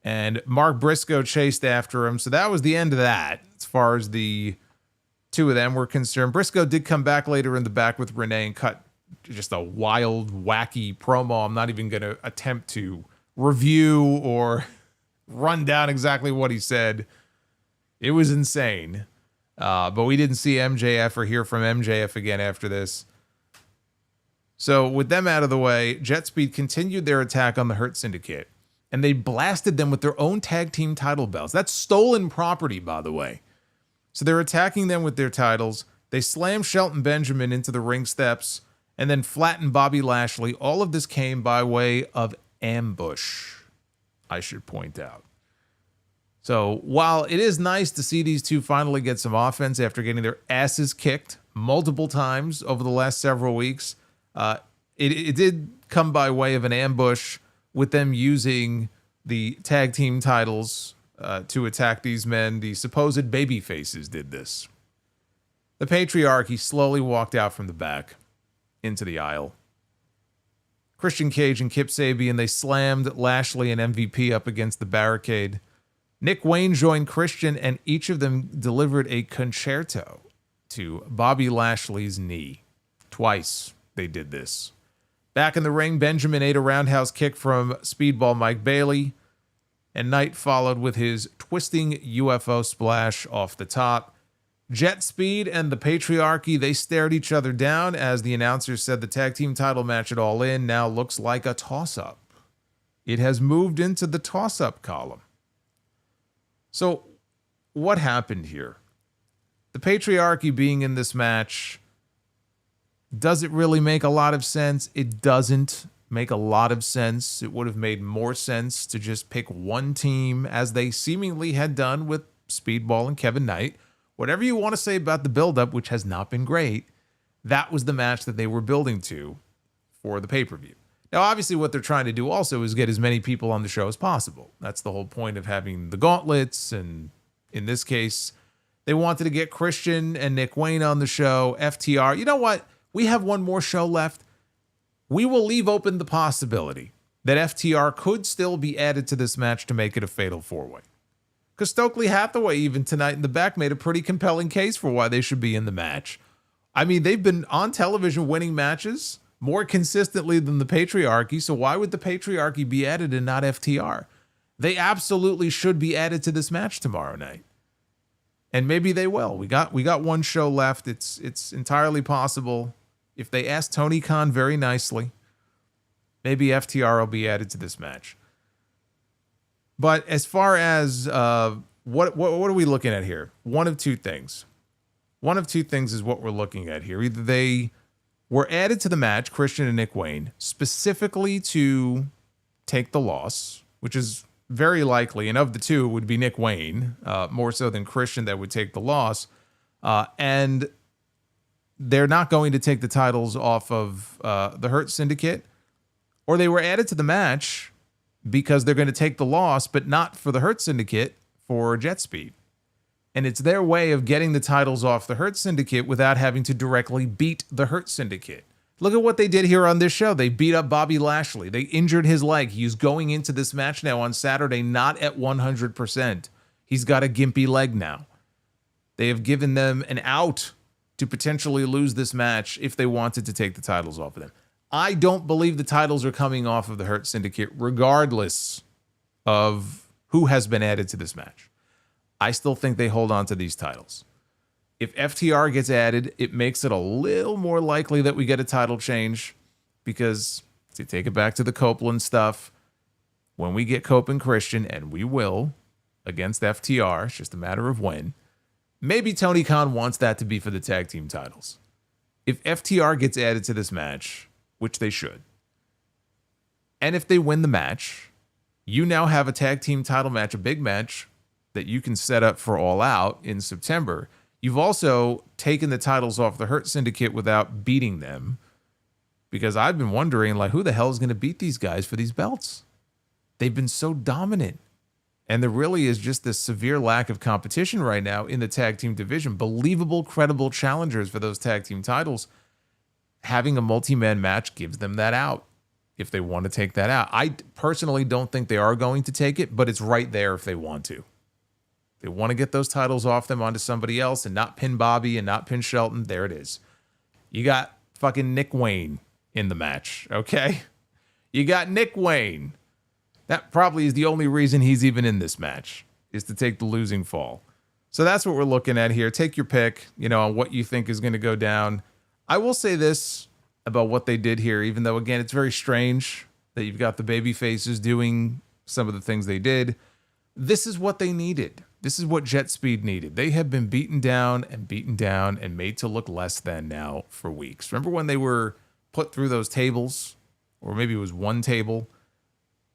And Mark Briscoe chased after him. So that was the end of that as far as the two of them were concerned. Briscoe did come back later in the back with Renee and cut just a wild, wacky promo. I'm not even going to attempt to review or run down exactly what he said. It was insane. But we didn't see MJF or hear from MJF again after this. So with them out of the way, Jet Speed continued their attack on the Hurt Syndicate. And they blasted them with their own tag team title belts. That's stolen property, by the way. So they're attacking them with their titles. They slam Shelton Benjamin into the ring steps and then flatten Bobby Lashley. All of this came by way of ambush, I should point out. So while it is nice to see these two finally get some offense after getting their asses kicked multiple times over the last several weeks, it did come by way of an ambush with them using the tag team titles to attack these men. The supposed baby faces did this. The Patriarchy slowly walked out from the back into the aisle. Christian Cage and Kip Sabian, they slammed Lashley and MVP up against the barricade. Nick Wayne joined Christian, and each of them delivered a concerto to Bobby Lashley's knee. Twice they did this. Back in the ring, Benjamin ate a roundhouse kick from Speedball Mike Bailey, and Knight followed with his twisting UFO splash off the top. Jet Speed and the Patriarchy, they stared each other down as the announcer said the tag team title match at All In now looks like a toss-up. It has moved into the toss-up column. So what happened here? The patriarchy being in this match, does it really make a lot of sense? It doesn't make a lot of sense. It would have made more sense to just pick one team, as they seemingly had done with Speedball and Kevin Knight. Whatever you want to say about the build-up, which has not been great, that was the match that they were building to for the pay-per-view. Now, obviously, what they're trying to do also is get as many people on the show as possible. That's the whole point of having the gauntlets, and in this case, they wanted to get Christian and Nick Wayne on the show, FTR. You know what? We have one more show left. We will leave open the possibility that FTR could still be added to this match to make it a fatal four-way. Because Stokely Hathaway, even tonight in the back, made a pretty compelling case for why they should be in the match. I mean, they've been on television winning matches more consistently than the patriarchy, so why would the patriarchy be added and not FTR? They absolutely should be added to this match tomorrow night. And maybe they will. We got one show left. It's entirely possible. If they ask Tony Khan very nicely, maybe FTR will be added to this match. But as far as what are we looking at here? One of two things. One of two things is what we're looking at here. Either they were added to the match, Christian and Nick Wayne, specifically to take the loss, which is very likely, and of the two, it would be Nick Wayne, more so than Christian, that would take the loss. And they're not going to take the titles off of the Hurt Syndicate, or they were added to the match because they're going to take the loss, but not for the Hurt Syndicate, for Jet Speed. And it's their way of getting the titles off the Hurt Syndicate without having to directly beat the Hurt Syndicate. Look at what they did here on this show. They beat up Bobby Lashley. They injured his leg. He's going into this match now on Saturday not at 100%. He's got a gimpy leg now. They have given them an out to potentially lose this match if they wanted to take the titles off of them. I don't believe the titles are coming off of the Hurt Syndicate, regardless of who has been added to this match. I still think they hold on to these titles. If FTR gets added, it makes it a little more likely that we get a title change, because to take it back to the Copeland stuff, when we get Cope and Christian, and we will, against FTR, it's just a matter of when, maybe Tony Khan wants that to be for the tag team titles. If FTR gets added to this match, which they should, and if they win the match, you now have a tag team title match, a big match, that you can set up for All Out in September. You've also taken the titles off the Hurt Syndicate without beating them, because I've been wondering, like, who the hell is going to beat these guys for these belts? They've been so dominant. And there really is just this severe lack of competition right now in the tag team division. Believable, credible challengers for those tag team titles. Having a multi-man match gives them that out if they want to take that out. I personally don't think they are going to take it, but it's right there if they want to. They want to get those titles off them onto somebody else and not pin Bobby and not pin Shelton. There it is. You got fucking Nick Wayne in the match, okay? You got Nick Wayne. That probably is the only reason he's even in this match, is to take the losing fall. So that's what we're looking at here. Take your pick, on what you think is going to go down. I will say this about what they did here, even though, again, it's very strange that you've got the baby faces doing some of the things they did. This is what they needed. This is what Jet Speed needed. They have been beaten down and made to look less than now for weeks. Remember when they were put through those tables, or maybe it was one table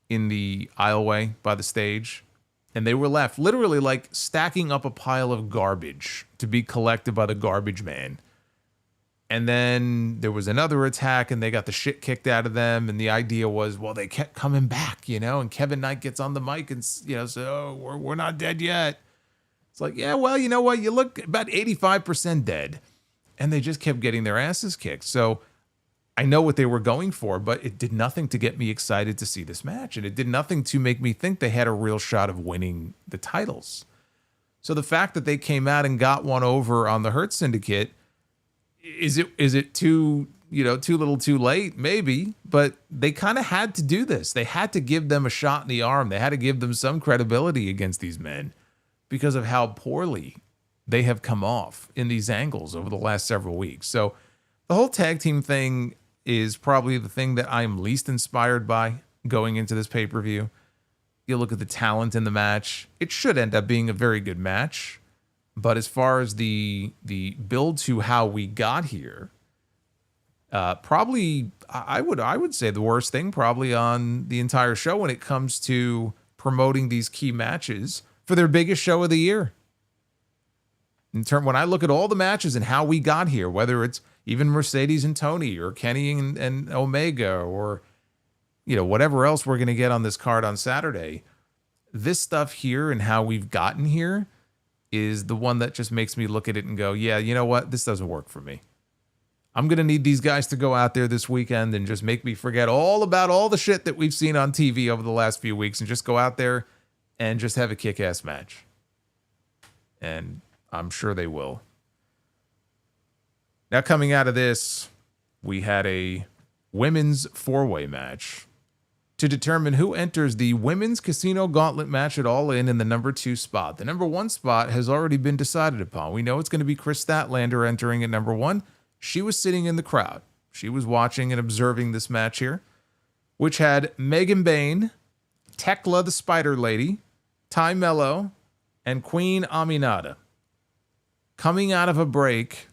in the aisleway by the stage, and they were left literally like stacking up a pile of garbage to be collected by the garbage man. And then there was another attack and they got the shit kicked out of them. And the idea was, well, they kept coming back, and Kevin Knight gets on the mic and, says, oh, we're not dead yet. It's like, yeah, well, you know what? You look about 85% dead. And they just kept getting their asses kicked. So I know what they were going for, but it did nothing to get me excited to see this match. And it did nothing to make me think they had a real shot of winning the titles. So the fact that they came out and got one over on the Hurt Syndicate, is it too little too late? Maybe, but they kind of had to do this. They had to give them a shot in the arm. They had to give them some credibility against these men because of how poorly they have come off in these angles over the last several weeks. So the whole tag team thing is probably the thing that I'm least inspired by going into this pay-per-view. You look at the talent in the match. It should end up being a very good match. But as far as the build to how we got here, probably I would say the worst thing probably on the entire show when it comes to promoting these key matches for their biggest show of the year. When I look at all the matches and how we got here, whether it's even Mercedes and Toni or Kenny and Omega or whatever else we're going to get on this card on Saturday, this stuff here and how we've gotten here is the one that just makes me look at it and go, yeah, you know what? This doesn't work for me. I'm going to need these guys to go out there this weekend and just make me forget all about all the shit that we've seen on TV over the last few weeks and just go out there and just have a kick-ass match. And I'm sure they will. Now, coming out of this, we had a women's four-way match to determine who enters the women's Casino Gauntlet match at All In the number 2 spot. The number 1 spot has already been decided upon. We know it's going to be Chris Statlander entering at number 1. She was sitting in the crowd. She was watching and observing this match here, which had Megan Bayne, Thekla the Spider Lady, Ty Melo, and Queen Aminata. Coming out of a break,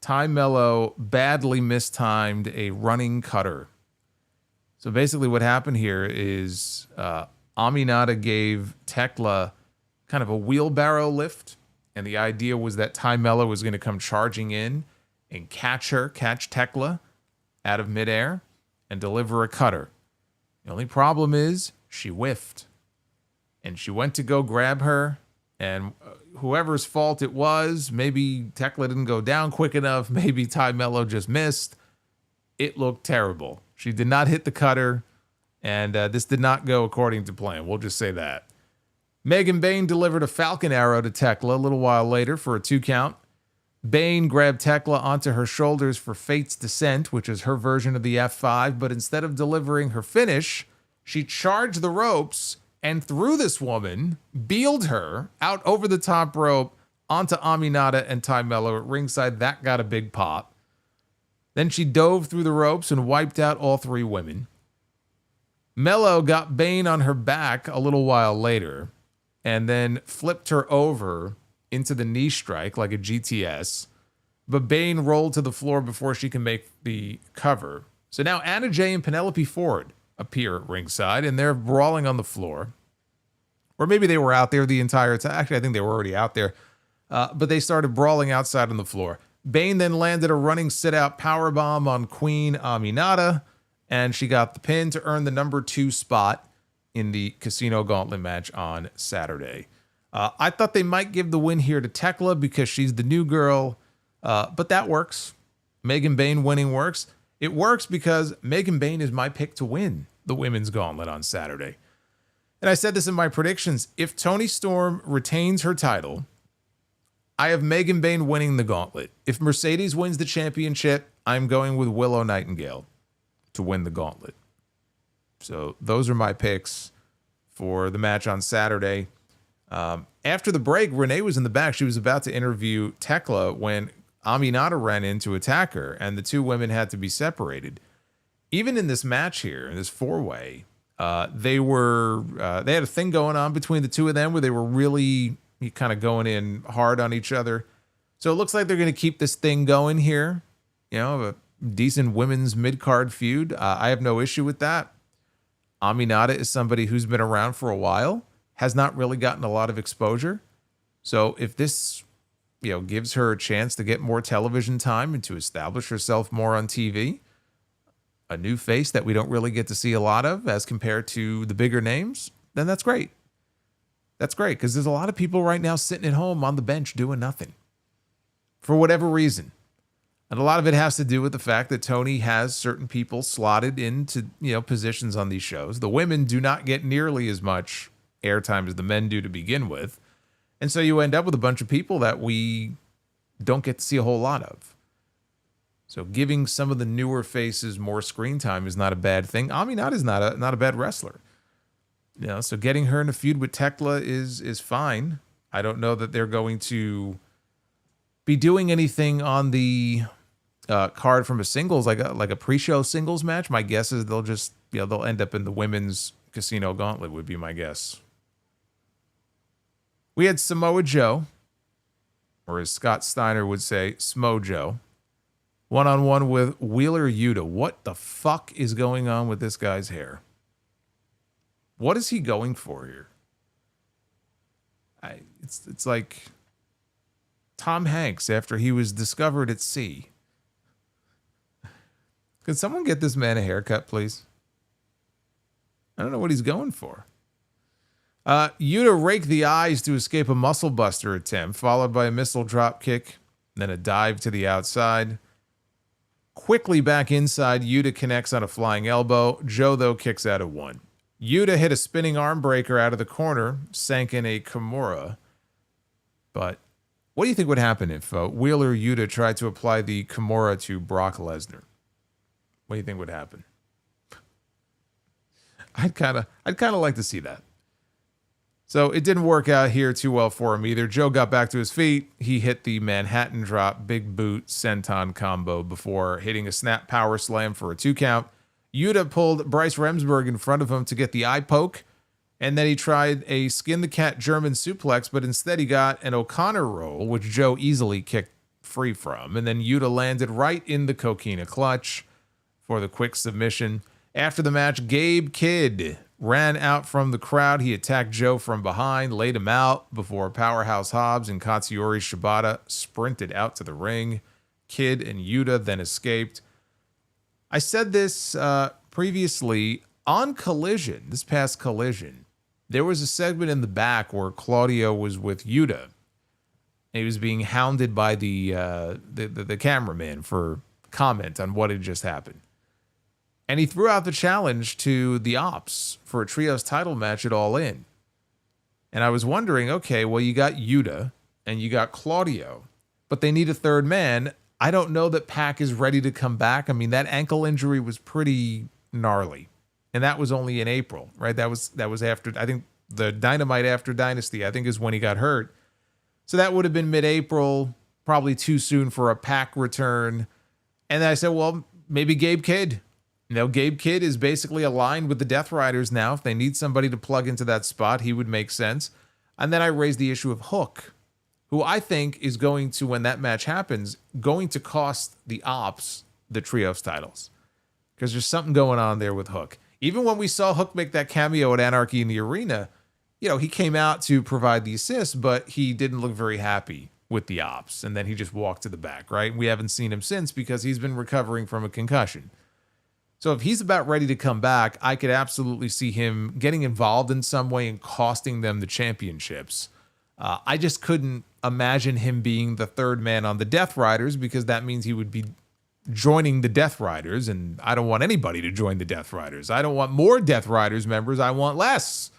Ty Melo badly mistimed a running cutter. So basically what happened here is Aminata gave Thekla kind of a wheelbarrow lift, and the idea was that Ty Melo was going to come charging in and catch Thekla out of midair and deliver a cutter. The only problem is she whiffed, and she went to go grab her, and whoever's fault it was, maybe Thekla didn't go down quick enough, maybe Ty Melo just missed. It looked terrible. She did not hit the cutter, and this did not go according to plan. We'll just say that. Megan Bayne delivered a Falcon Arrow to Thekla a little while later for a 2 count. Bayne grabbed Thekla onto her shoulders for Fate's Descent, which is her version of the F5, but instead of delivering her finish, she charged the ropes and threw this woman, beeled her out over the top rope onto Aminata and Ty Melo at ringside. That got a big pop. Then she dove through the ropes and wiped out all 3 women. Melo got Bayne on her back a little while later and then flipped her over into the knee strike like a GTS, but Bayne rolled to the floor before she can make the cover. So now Anna Jay and Penelope Ford appear at ringside, and they're brawling on the floor. Or maybe they were out there the entire time. Actually, I think they were already out there, but they started brawling outside on the floor. Bayne then landed a running sit-out powerbomb on Queen Aminata, and she got the pin to earn the number 2 spot in the Casino Gauntlet match on Saturday. I thought they might give the win here to Thekla because she's the new girl, but that works. Megan Bayne winning works. It works because Megan Bayne is my pick to win the women's gauntlet on Saturday. And I said this in my predictions. If Toni Storm retains her title, I have Megan Bayne winning the gauntlet. If Mercedes wins the championship, I'm going with Willow Nightingale to win the gauntlet. So those are my picks for the match on Saturday. After the break, Renee was in the back. She was about to interview Thekla when Aminata ran in to attack her, and the 2 women had to be separated. Even in this match here, in this 4-way, they had a thing going on between the 2 of them where they were really kind of going in hard on each other. So it looks like they're going to keep this thing going here. A decent women's mid-card feud. I have no issue with that. Aminata is somebody who's been around for a while, has not really gotten a lot of exposure. So if this, gives her a chance to get more television time and to establish herself more on TV, a new face that we don't really get to see a lot of as compared to the bigger names, then that's great. That's great because there's a lot of people right now sitting at home on the bench doing nothing for whatever reason. And a lot of it has to do with the fact that Toni has certain people slotted into, positions on these shows. The women do not get nearly as much airtime as the men do to begin with. And so you end up with a bunch of people that we don't get to see a whole lot of. So giving some of the newer faces more screen time is not a bad thing. Aminata is not a bad wrestler. So getting her in a feud with Thekla is fine. I don't know that they're going to be doing anything on the card from a singles, like a pre-show singles match. My guess is they'll just, they'll end up in the women's Casino Gauntlet would be my guess. We had Samoa Joe, or as Scott Steiner would say, Smo Joe, one-on-one with Wheeler Yuta. What the fuck is going on with this guy's hair? What is he going for here? It's like Tom Hanks after he was discovered at sea. Could someone get this man a haircut, please? I don't know what he's going for. Yuta raked the eyes to escape a muscle buster attempt, followed by a missile drop kick, then a dive to the outside. Quickly back inside, Yuta connects on a flying elbow. Joe, though, kicks out of one. Yuta hit a spinning arm breaker out of the corner, sank in a Kimura. But what do you think would happen if Wheeler Yuta tried to apply the Kimura to Brock Lesnar? What do you think would happen? I'd kind of like to see that. So it didn't work out here too well for him either. Joe got back to his feet. He hit the Manhattan drop, big boot, senton combo before hitting a snap power slam for a 2 count. Yuta pulled Bryce Remsburg in front of him to get the eye poke, and then he tried a skin the cat German suplex, but instead he got an O'Connor roll, which Joe easily kicked free from, and then Yuta landed right in the coquina clutch for the quick submission. After the match, Gabe Kidd ran out from the crowd. He attacked Joe from behind, laid him out before Powerhouse Hobbs and Katsuyori Shibata sprinted out to the ring. Kidd and Yuta then escaped. I said this previously on Collision, this past Collision. There was a segment in the back where Claudio was with Yuta. And he was being hounded by the cameraman for comment on what had just happened. And he threw out the challenge to the Ops for a trios title match at All In. And I was wondering, okay, well, you got Yuta and you got Claudio, but they need a third man. I don't know that Pac is ready to come back. I mean, that ankle injury was pretty gnarly. And that was only in April, right? That was after, I think, the Dynamite after Dynasty, I think, is when he got hurt. So that would have been mid-April, probably too soon for a Pac return. And then I said, well, maybe Gabe Kidd. Gabe Kidd is basically aligned with the Death Riders now. If they need somebody to plug into that spot, he would make sense. And then I raised the issue of Hook, who I think is going to, when that match happens, going to cost the Ops the trios titles. Because there's something going on there with Hook. Even when we saw Hook make that cameo at Anarchy in the Arena, he came out to provide the assist, but he didn't look very happy with the Ops. And then he just walked to the back, right? We haven't seen him since because he's been recovering from a concussion. So if he's about ready to come back, I could absolutely see him getting involved in some way and costing them the championships. I just couldn't imagine him being the third man on the Death Riders because that means he would be joining the Death Riders, and I don't want anybody to join the Death Riders. I don't want more Death Riders members. I want less.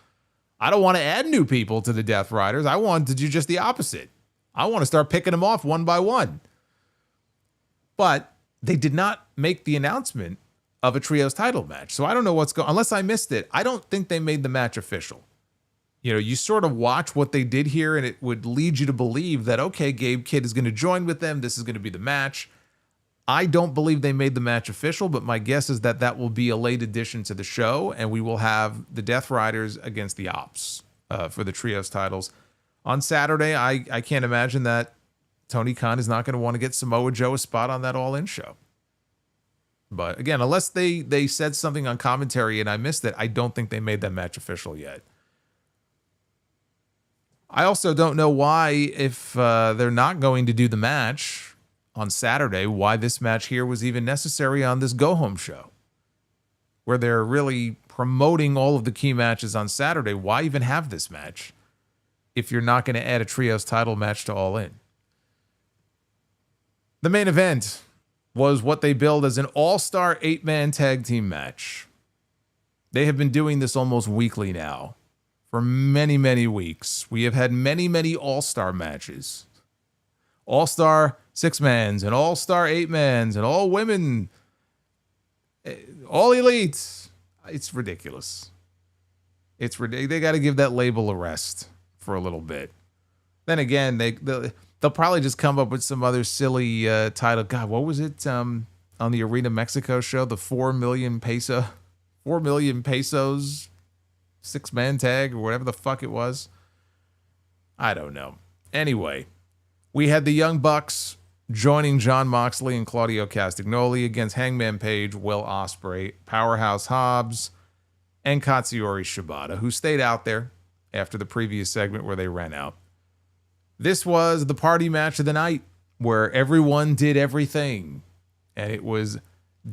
I don't want to add new people to the Death Riders. I want to do just the opposite. I want to start picking them off one by one. But they did not make the announcement of a trios title match. So I don't know what's going on. Unless I missed it, I don't think they made the match official. You sort of watch what they did here and it would lead you to believe that, okay, Gabe Kidd is going to join with them. This is going to be the match. I don't believe they made the match official, but my guess is that will be a late addition to the show and we will have the Death Riders against the Ops for the trios titles. On Saturday, I can't imagine that Tony Khan is not going to want to get Samoa Joe a spot on that All In show. But again, unless they said something on commentary and I missed it, I don't think they made that match official yet. I also don't know why, if they're not going to do the match on Saturday, why this match here was even necessary on this go-home show, where they're really promoting all of the key matches on Saturday. Why even have this match if you're not going to add a trios title match to All In? The main event was what they billed as an all-star 8-man tag team match. They have been doing this almost weekly now for many, many weeks. We have had many, many all-star matches. All-star 6-mans and all-star 8-mans and all women, all elite. It's ridiculous. It's ridiculous. They got to give that label a rest for a little bit. Then again, They'll probably just come up with some other silly title. God, what was it on the Arena Mexico show? The 4 million pesos 6-man tag or whatever the fuck it was. I don't know. Anyway, we had the Young Bucks joining Jon Moxley and Claudio Castagnoli against Hangman Page, Will Ospreay, Powerhouse Hobbs, and Katsuyori Shibata, who stayed out there after the previous segment where they ran out. This was the party match of the night where everyone did everything. And it was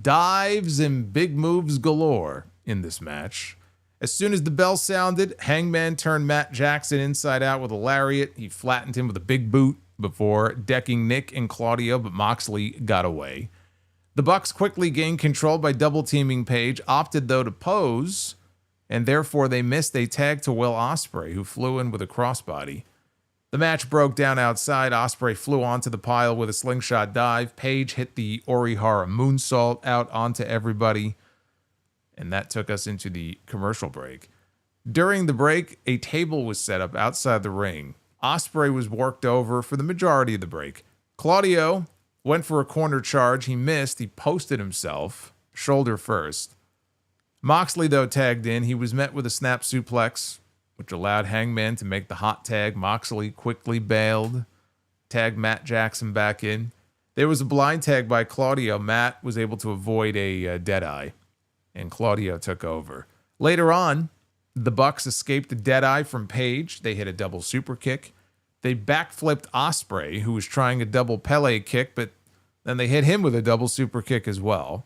dives and big moves galore in this match. As soon as the bell sounded, Hangman turned Matt Jackson inside out with a lariat. He flattened him with a big boot before decking Nick and Claudio, but Moxley got away. The Bucks quickly gained control by double-teaming Page, opted, though, to pose, and therefore they missed a tag to Will Ospreay, who flew in with a crossbody. The match broke down outside. Ospreay flew onto the pile with a slingshot dive. Page hit the Orihara moonsault out onto everybody. And that took us into the commercial break. During the break, a table was set up outside the ring. Ospreay was worked over for the majority of the break. Claudio went for a corner charge. He missed. He posted himself, shoulder first. Moxley, though, tagged in. He was met with a snap suplex, which allowed Hangman to make the hot tag. Moxley quickly bailed, tagged Matt Jackson back in. There was a blind tag by Claudio. Matt was able to avoid a deadeye, and Claudio took over. Later on, the Bucks escaped a deadeye from Page. They hit a double super kick. They backflipped Ospreay, who was trying a double Pele kick, but then they hit him with a double super kick as well.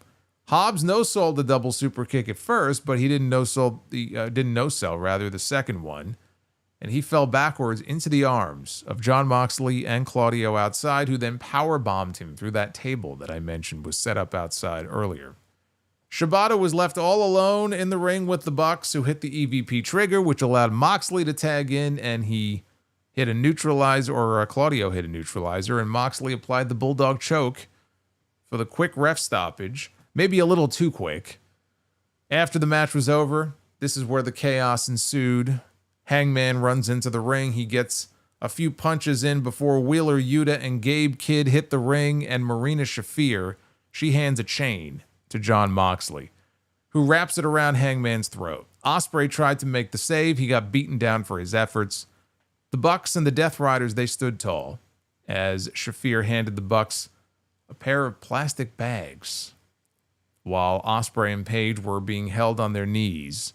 Hobbs no-sold the double super kick at first, but he didn't no-sell the second one, and he fell backwards into the arms of Jon Moxley and Claudio outside, who then powerbombed him through that table that I mentioned was set up outside earlier. Shibata was left all alone in the ring with the Bucks, who hit the EVP trigger, which allowed Moxley to tag in, and he hit a neutralizer, or Claudio hit a neutralizer, and Moxley applied the Bulldog choke for the quick ref stoppage. Maybe a little too quick. After the match was over, this is where the chaos ensued. Hangman runs into the ring. He gets a few punches in before Wheeler Yuta and Gabe Kidd hit the ring, and Marina Shafir, she hands a chain to Jon Moxley, who wraps it around Hangman's throat. Ospreay tried to make the save. He got beaten down for his efforts. The Bucks and the Death Riders, they stood tall as Shafir handed the Bucks a pair of plastic bags, while Ospreay and Page were being held on their knees.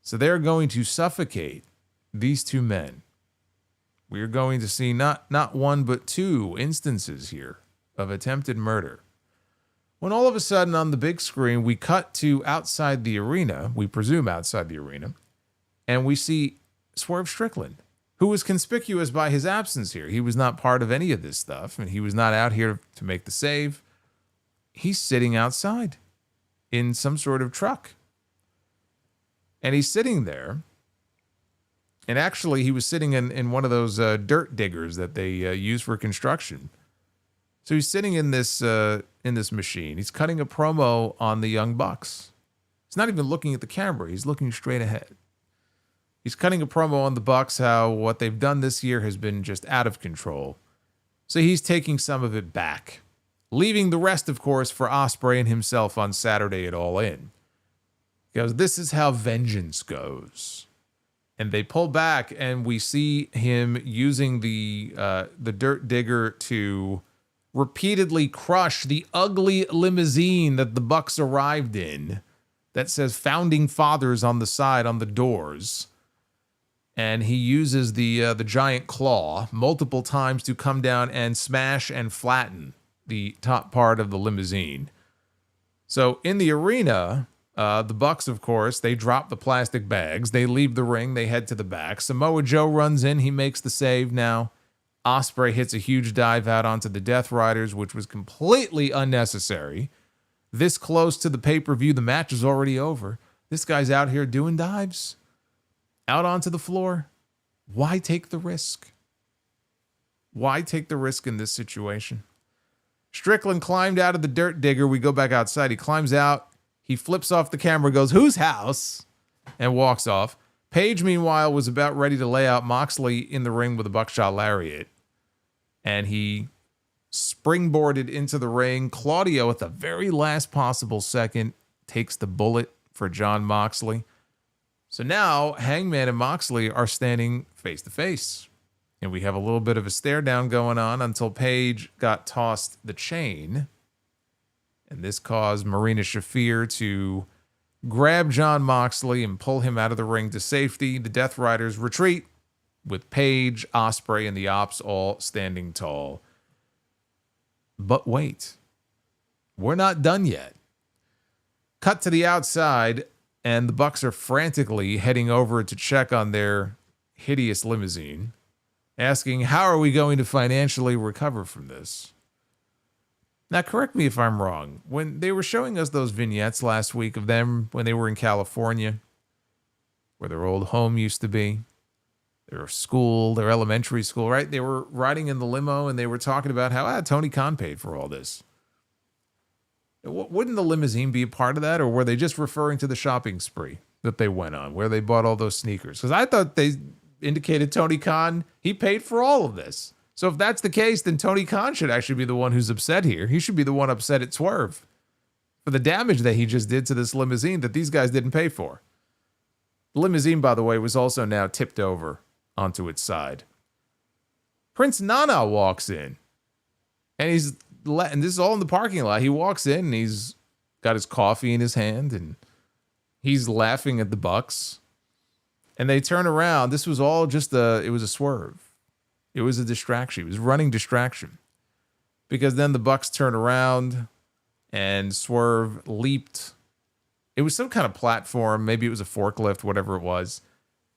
So they're going to suffocate these two men. We are going to see not one but two instances here of attempted murder. When all of a sudden on the big screen, we cut to outside the arena, we presume outside the arena, and we see Swerve Strickland, who was conspicuous by his absence here. He was not part of any of this stuff, and he was not out here to make the save. He's sitting outside in some sort of truck. And he's sitting there. And actually, he was sitting in one of those dirt diggers that they use for construction. So he's sitting in this machine. He's cutting a promo on the Young Bucks. He's not even looking at the camera. He's looking straight ahead. He's cutting a promo on the Bucks, how what they've done this year has been just out of control. So he's taking some of it back, leaving the rest, of course, for Ospreay and himself on Saturday at All In. Because this is how vengeance goes. And they pull back, and we see him using the dirt digger to repeatedly crush the ugly limousine that the Bucks arrived in that says Founding Fathers on the side on the doors. And he uses the giant claw multiple times to come down and smash and flatten the top part of the limousine. So in the arena, the Bucks, of course, they drop the plastic bags. They leave the ring. They head to the back. Samoa Joe runs in. He makes the save now. Ospreay hits a huge dive out onto the Death Riders, which was completely unnecessary. This close to the pay-per-view, the match is already over. This guy's out here doing dives. Out onto the floor. Why take the risk? Why take the risk in this situation? Strickland climbed out of the dirt digger. We go back outside. He climbs out. He flips off the camera, goes, "Whose house?" and walks off. Page, meanwhile, was about ready to lay out Moxley in the ring with a buckshot lariat. and he springboarded into the ring. Claudio, at the very last possible second, takes the bullet for Jon Moxley. So now Hangman and Moxley are standing face to face. And we have a little bit of a stare down going on until Paige got tossed the chain. And this caused Marina Shafir to grab Jon Moxley and pull him out of the ring to safety. The Death Riders retreat with Paige, Ospreay, and the Ops all standing tall. But wait, we're not done yet. Cut to the outside, and the Bucks are frantically heading over to check on their hideous limousine, asking, how are we going to financially recover from this? Now, correct me if I'm wrong. When they were showing us those vignettes last week of them when they were in California, where their old home used to be, their school, their elementary school, right? They were riding in the limo and they were talking about how Tony Khan paid for all this. Wouldn't the limousine be a part of that, or were they just referring to the shopping spree that they went on, where they bought all those sneakers? Because I thought they indicated Tony Khan, he paid for all of this. So if that's the case, then Tony Khan should actually be the one who's upset here. He should be the one upset at Swerve for the damage that he just did to this limousine that these guys didn't pay for. The limousine, by the way, was also now tipped over onto its side. Prince Nana walks in, and and this is all in the parking lot. He walks in and he's got his coffee in his hand and he's laughing at the Bucks. And they turn around. This was all just it was a swerve. It was a distraction. It was running distraction. Because then the Bucks turn around and Swerve leaped. It was some kind of platform. Maybe it was a forklift, whatever it was.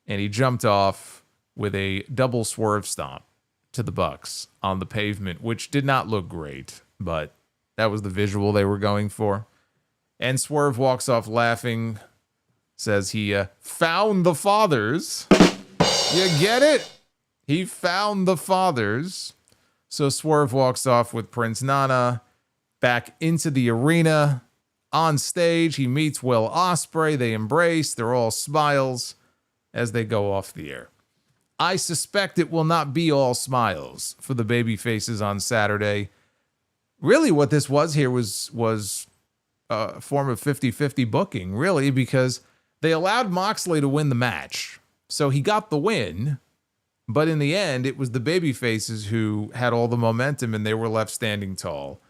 And he jumped off with a double swerve stomp to the Bucks on the pavement, which did not look great, but that was the visual they were going for. And Swerve walks off laughing, says he found the fathers. You get it? He found the fathers. So Swerve walks off with Prince Nana back into the arena. On stage, he meets Will Ospreay. They embrace. They're all smiles as they go off the air. I suspect it will not be all smiles for the baby faces on Saturday. Really, what this was here was a form of 50-50 booking, really, because they allowed Moxley to win the match. So he got the win, but in the end, it was the baby faces who had all the momentum and they were left standing tall.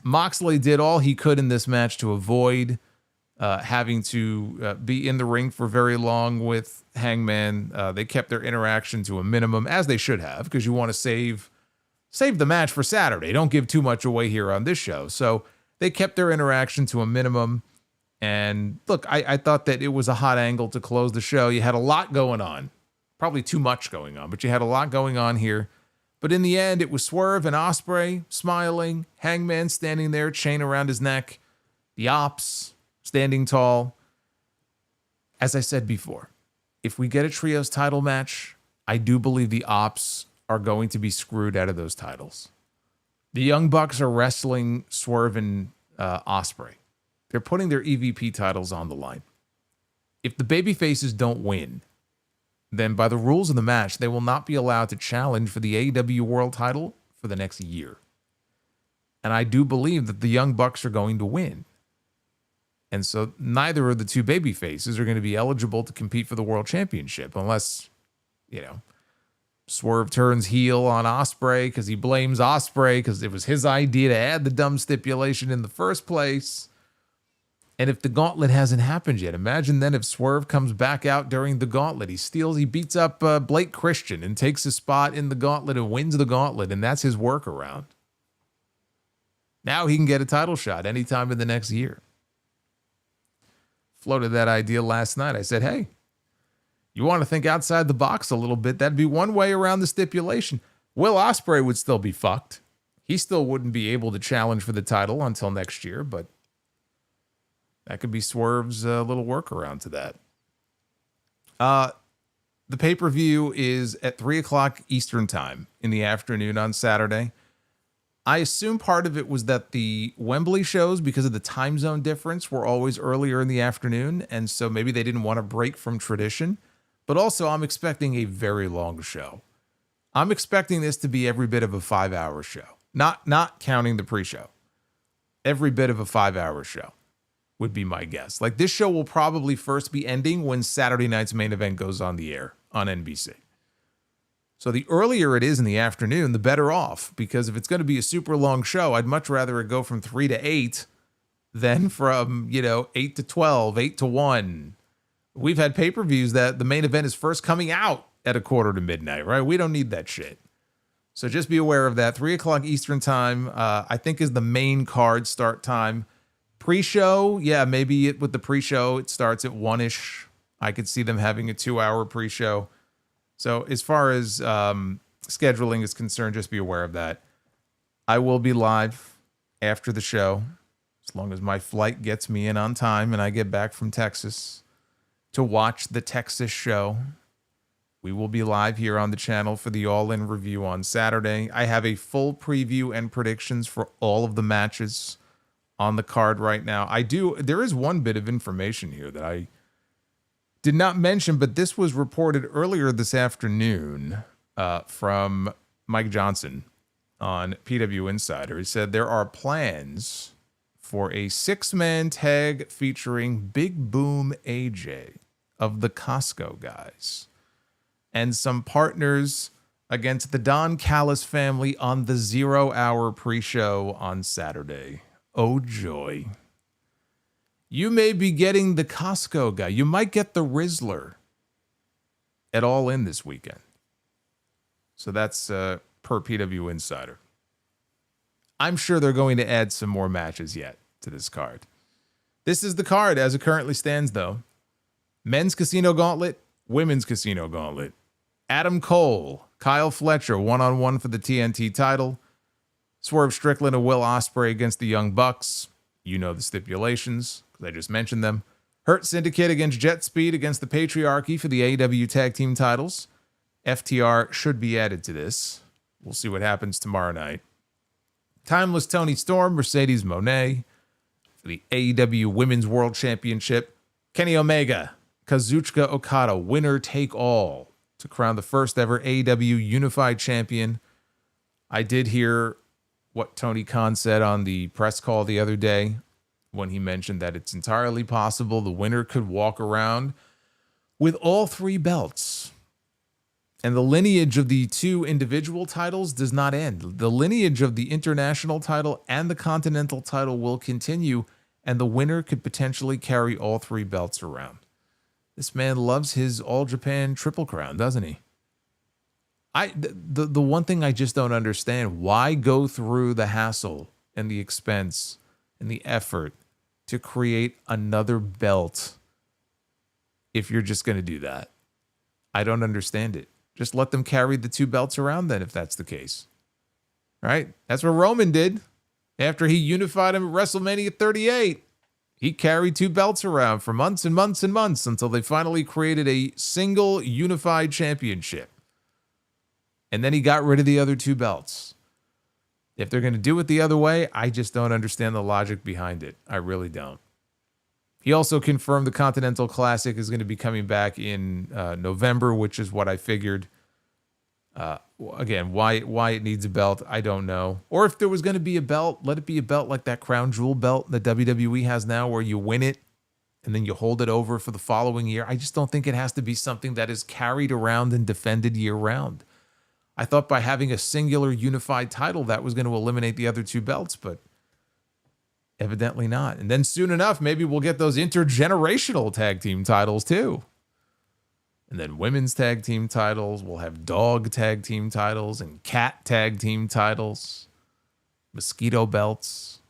Moxley did all he could in this match to avoid having to be in the ring for very long with Hangman. They kept their interaction to a minimum, as they should have, because you want to save the match for Saturday. Don't give too much away here on this show. So they kept their interaction to a minimum. And look, I thought that it was a hot angle to close the show. You had a lot going on, probably too much going on, but you had a lot going on here. But in the end, it was Swerve and Ospreay smiling, Hangman standing there, chain around his neck, the Ops standing tall. As I said before, if we get a trios title match, I do believe the Ops are going to be screwed out of those titles. The Young Bucks are wrestling Swerve and Ospreay. They're putting their EVP titles on the line. If the babyfaces don't win, then by the rules of the match, they will not be allowed to challenge for the AEW World title for the next year. And I do believe that the Young Bucks are going to win. And so neither of the two baby faces are going to be eligible to compete for the World Championship unless, Swerve turns heel on Ospreay because he blames Ospreay because it was his idea to add the dumb stipulation in the first place. And if the Gauntlet hasn't happened yet, imagine then if Swerve comes back out during the Gauntlet. He beats up Blake Christian and takes a spot in the Gauntlet and wins the Gauntlet, and that's his workaround. Now he can get a title shot anytime in the next year. Floated that idea last night. I said, hey, you want to think outside the box a little bit, that'd be one way around the stipulation. Will Ospreay would still be fucked. He still wouldn't be able to challenge for the title until next year, but that could be Swerve's little workaround to that. The pay-per-view is at 3 o'clock Eastern time in the afternoon on Saturday. I assume part of it was that the Wembley shows, because of the time zone difference, were always earlier in the afternoon, and so maybe they didn't want to break from tradition. But also, I'm expecting a very long show. I'm expecting this to be every bit of a 5-hour show. Not counting the pre-show. Every bit of a 5-hour show would be my guess. Like, this show will probably first be ending when Saturday night's main event goes on the air on NBC. So the earlier it is in the afternoon, the better off, because if it's going to be a super long show, I'd much rather it go from 3 to 8 than from, 8 to 12, 8 to 1. We've had pay-per-views that the main event is first coming out at a quarter to midnight, right? We don't need that shit. So just be aware of that. 3 o'clock Eastern time, I think, is the main card start time. Pre-show, yeah, maybe with the pre-show, it starts at 1-ish. I could see them having a 2-hour pre-show. So as far as scheduling is concerned, just be aware of that. I will be live after the show, as long as my flight gets me in on time and I get back from Texas to watch the Texas show. We will be live here on the channel for the All-In review on Saturday. I have a full preview and predictions for all of the matches on the card right now. There is one bit of information here that I did not mention, but this was reported earlier this afternoon from Mike Johnson on PW Insider. He said there are plans for a 6-man tag featuring Big Boom AJ of the Costco guys and some partners against the Don Callis family on the 0-hour pre-show on Saturday. Oh, joy. You may be getting the Costco guy. You might get the Rizzler at All In this weekend. So that's per PW Insider. I'm sure they're going to add some more matches yet to this card. This is the card as it currently stands, though. Men's Casino Gauntlet, Women's Casino Gauntlet. Adam Cole, Kyle Fletcher, one-on-one for the TNT title. Swerve Strickland and Will Ospreay against the Young Bucks. You know the stipulations, because I just mentioned them. Hurt Syndicate against Jet Speed against the Patriarchy for the AEW Tag Team titles. FTR should be added to this. We'll see what happens tomorrow night. Timeless Toni Storm, Mercedes Moné for the AEW Women's World Championship. Kenny Omega, Kazuchika Okada, winner take all to crown the first ever AEW Unified Champion. I did hear what Tony Khan said on the press call the other day when he mentioned that it's entirely possible the winner could walk around with all 3 belts. And the lineage of the 2 individual titles does not end. The lineage of the international title and the continental title will continue, and the winner could potentially carry all 3 belts around. This man loves his All Japan Triple Crown, doesn't he? The one thing I just don't understand, why go through the hassle and the expense and the effort to create another belt if you're just going to do that? I don't understand it. Just let them carry the 2 belts around then if that's the case. Right? That's what Roman did after he unified him at WrestleMania 38. He carried 2 belts around for months and months and months until they finally created a single unified championship. And then he got rid of the other 2 belts. If they're going to do it the other way, I just don't understand the logic behind it. I really don't. He also confirmed the Continental Classic is going to be coming back in November, which is what I figured. Again, why it needs a belt, I don't know. Or if there was going to be a belt, let it be a belt like that Crown Jewel belt that WWE has now, where you win it and then you hold it over for the following year. I just don't think it has to be something that is carried around and defended year-round. I thought by having a singular unified title, that was going to eliminate the other 2 belts, but evidently not. And then soon enough, maybe we'll get those intergenerational tag team titles too. And then women's tag team titles. We'll have dog tag team titles and cat tag team titles. Mosquito belts.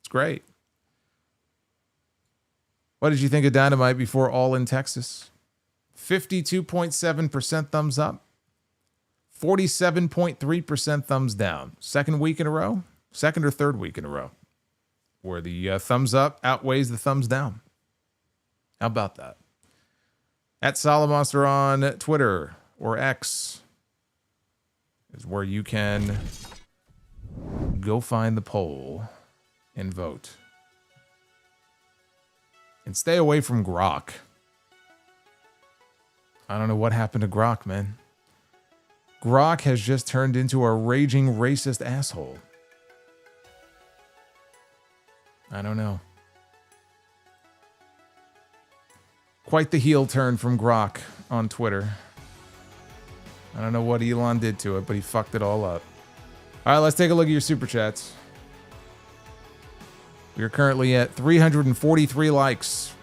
It's great. What did you think of Dynamite before All In Texas? 52.7% thumbs up. 47.3% thumbs down. Second week in a row? Second or third week in a row where the thumbs up outweighs the thumbs down. How about that? At Solomonster on Twitter or X is where you can go find the poll and vote. And stay away from Grok. I don't know what happened to Grok, man. Grok has just turned into a raging racist asshole. I don't know. Quite the heel turn from Grok on Twitter. I don't know what Elon did to it, but he fucked it all up. All right, let's take a look at your super chats. We are currently at 343 likes,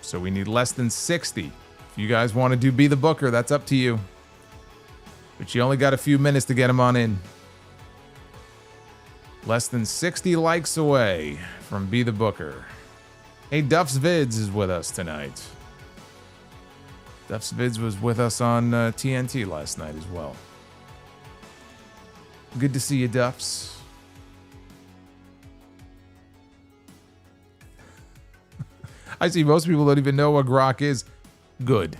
so we need less than 60. If you guys want to do Be the Booker, that's up to you. But you only got a few minutes to get them on in. Less than 60 likes away from Be the Booker. Hey, Duff's Vids is with us tonight. Duff's Vids was with us on TNT last night as well. Good to see you, Duffs. I see most people don't even know what Grok is. Good.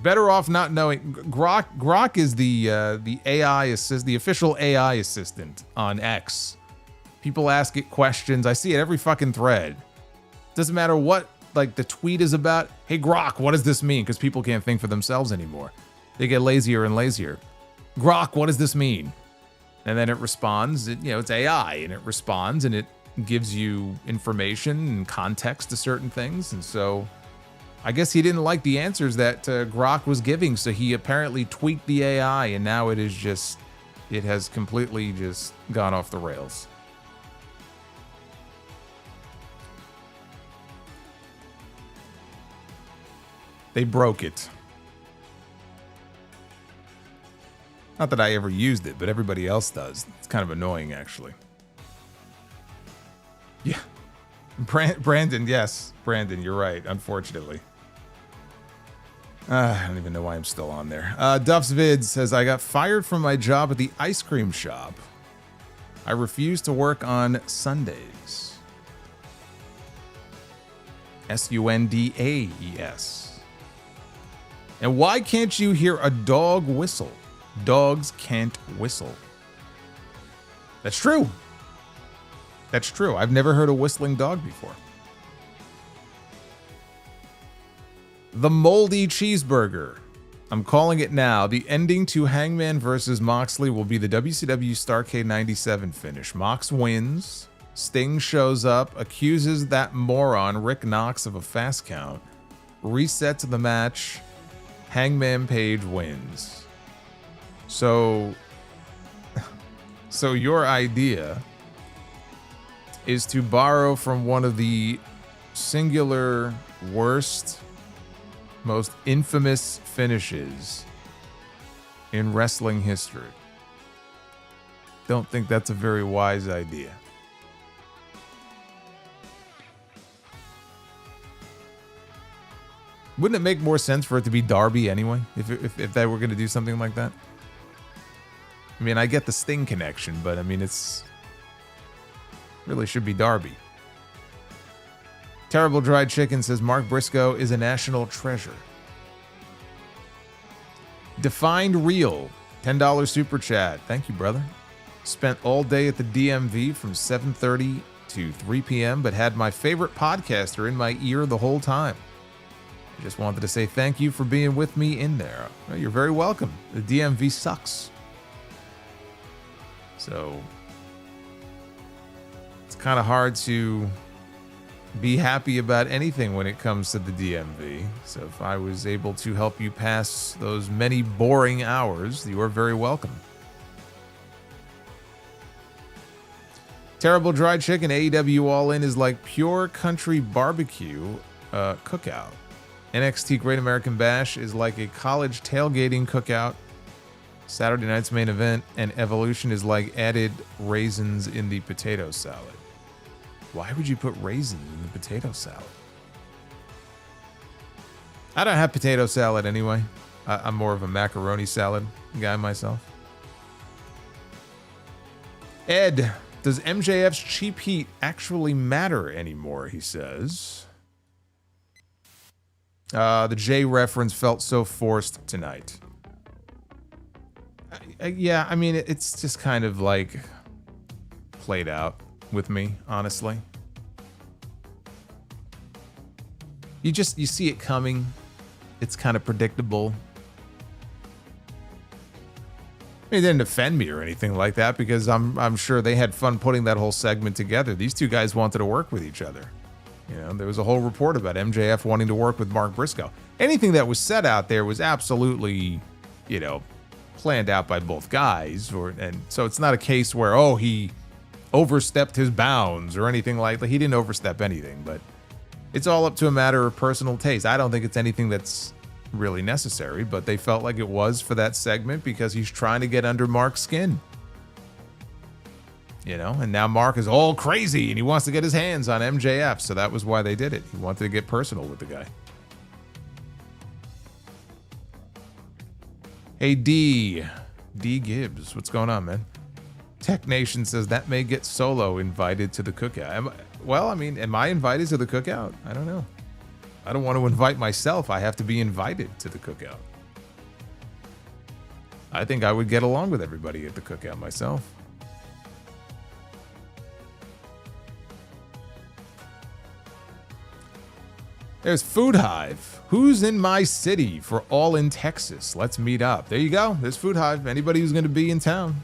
Better off not knowing. Grok is the AI assist, the official AI assistant on X. People ask it questions. I see it every fucking thread. Doesn't matter what like the tweet is about. Hey Grok, what does this mean? Because people can't think for themselves anymore. They get lazier and lazier. Grok, what does this mean? And then it responds. It's AI, and it responds, and it gives you information and context to certain things. And so I guess he didn't like the answers that Grok was giving, so he apparently tweaked the AI, and now it has completely just gone off the rails. They broke it. Not that I ever used it, but everybody else does. It's kind of annoying, actually. Yeah. Brandon, yes. Brandon, you're right, unfortunately. I don't even know why I'm still on there. Duff's Vid says, I got fired from my job at the ice cream shop. I refuse to work on Sundays. Sundaes. And why can't you hear a dog whistle? Dogs can't whistle. That's true. That's true. I've never heard a whistling dog before. The Moldy Cheeseburger. I'm calling it now. The ending to Hangman versus Moxley will be the WCW Starrcade 97 finish. Mox wins. Sting shows up, accuses that moron Rick Knox of a fast count, resets the match. Hangman Page wins. So your idea is to borrow from one of the singular worst, most infamous finishes in wrestling history. Don't think that's a very wise idea. Wouldn't it make more sense for it to be Darby anyway, if they were going to do something like that? I mean, I get the Sting connection, but I mean, it's really should be Darby. Terrible Dried Chicken says Mark Briscoe is a national treasure. Defined Real, $10 super chat. Thank you, brother. Spent all day at the DMV from 7:30 to 3 p.m., but had my favorite podcaster in my ear the whole time. I just wanted to say thank you for being with me in there. Well, you're very welcome. The DMV sucks. So it's kind of hard to be happy about anything when it comes to the DMV. So if I was able to help you pass those many boring hours, you are very welcome. Terrible Dried Chicken, AEW All In is like pure country barbecue cookout. NXT Great American Bash is like a college tailgating cookout. Saturday night's main event and Evolution is like added raisins in the potato salad. Why would you put raisins in the potato salad? I don't have potato salad anyway. I'm more of a macaroni salad guy myself. Ed, does MJF's cheap heat actually matter anymore, he says. The J reference felt so forced tonight. Yeah, I mean, it's just kind of like played out with me, honestly. You see it coming. It's kind of predictable. It didn't offend me or anything like that because I'm sure they had fun putting that whole segment together. These two guys wanted to work with each other. You know, there was a whole report about MJF wanting to work with Mark Briscoe. Anything that was said out there was absolutely, you know, planned out by both guys. And so it's not a case where, oh, he overstepped his bounds or anything like that. He didn't overstep anything, but it's all up to a matter of personal taste. I don't think it's anything that's really necessary, but they felt like it was for that segment because he's trying to get under Mark's skin. You know, and now Mark is all crazy and he wants to get his hands on MJF, so that was why they did it. He wanted to get personal with the guy. Hey, D Gibbs, what's going on, man? Tech Nation says that may get Solo invited to the cookout. Am I invited to the cookout? I don't know. I don't want to invite myself. I have to be invited to the cookout. I think I would get along with everybody at the cookout myself. There's Food Hive. Who's in my city for All in Texas? Let's meet up. There you go. There's Food Hive. Anybody who's going to be in town,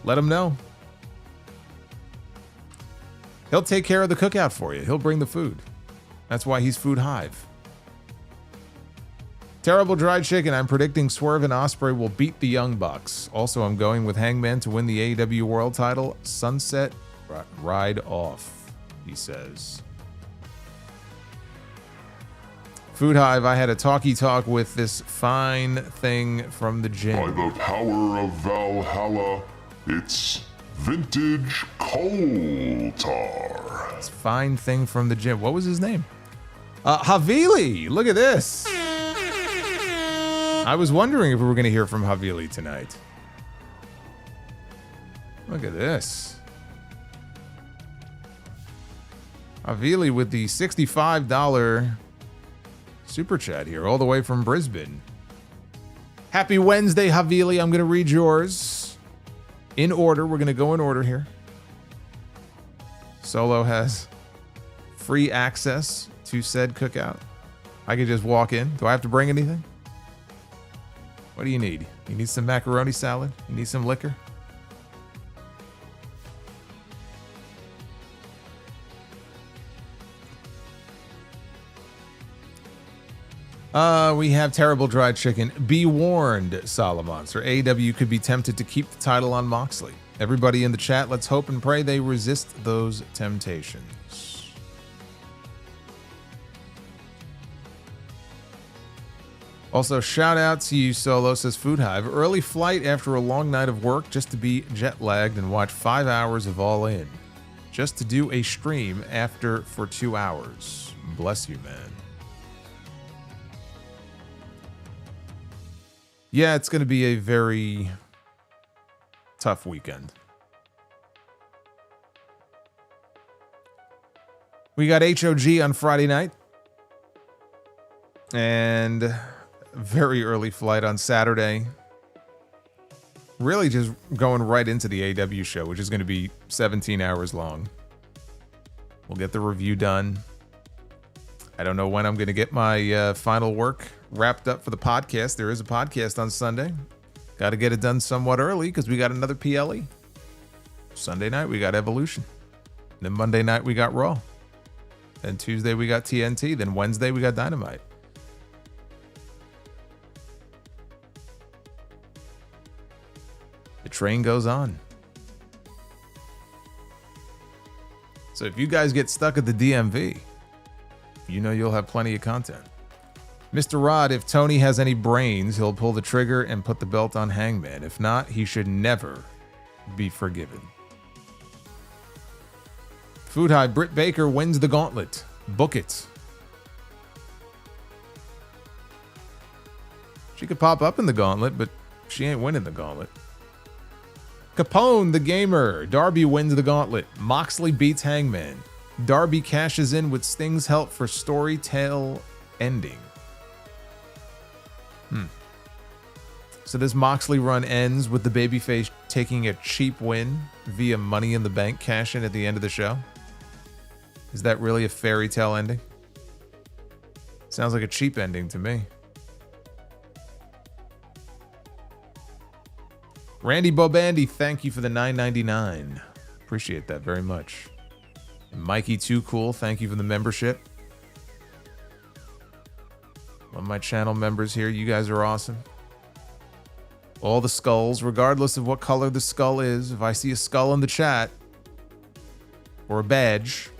let him know. He'll take care of the cookout for you. He'll bring the food. That's why he's Food Hive. Terrible Dried Chicken. I'm predicting Swerve and Ospreay will beat the Young Bucks. Also, I'm going with Hangman to win the AEW World Title. Sunset Ride Off, he says. Food Hive, I had a talky talk with this fine thing from the gym. By the power of Valhalla, it's vintage coal tar. This fine thing from the gym. What was his name? Havili. Look at this. I was wondering if we were going to hear from Havili tonight. Look at this. Havili with the $65 super chat here, all the way from Brisbane. Happy Wednesday, Havili. I'm going to read yours in order. We're going to go in order here. Solo has free access to said cookout. I could just walk in. Do I have to bring anything? What do you need? You need some macaroni salad? You need some liquor? We have Terrible Dried Chicken. Be warned, Solomonster. AEW could be tempted to keep the title on Moxley. Everybody in the chat, let's hope and pray they resist those temptations. Also, shout out to you, Solo, says Food Hive. Early flight after a long night of work just to be jet lagged and watch 5 hours of All In. Just to do a stream after for 2 hours. Bless you, man. Yeah, it's going to be a very tough weekend. We got HOG on Friday night. And very early flight on Saturday. Really just going right into the AEW show, which is going to be 17 hours long. We'll get the review done. I don't know when I'm going to get my final work wrapped up for the podcast. There is a podcast on Sunday. Got to get it done somewhat early because we got another PLE. Sunday night, we got Evolution. Then Monday night, we got Raw. Then Tuesday, we got TNT. Then Wednesday, we got Dynamite. The train goes on. So if you guys get stuck at the DMV, you know you'll have plenty of content. Mr. Rod, if Toni has any brains, he'll pull the trigger and put the belt on Hangman. If not, he should never be forgiven. Food High, Britt Baker wins the gauntlet. Book it. She could pop up in the gauntlet, but she ain't winning the gauntlet. Capone, the gamer. Darby wins the gauntlet. Moxley beats Hangman. Darby cashes in with Sting's help for Storytale ending. So this Moxley run ends with the babyface taking a cheap win via Money in the Bank cash in at the end of the show. Is that really a fairy tale ending? Sounds like a cheap ending to me. Randy Bobandy, thank you for the $9.99. Appreciate that very much. Mikey Too Cool, thank you for the membership. Love my channel members here. You guys are awesome. All the skulls, regardless of what color the skull is. If I see a skull in the chat or a badge,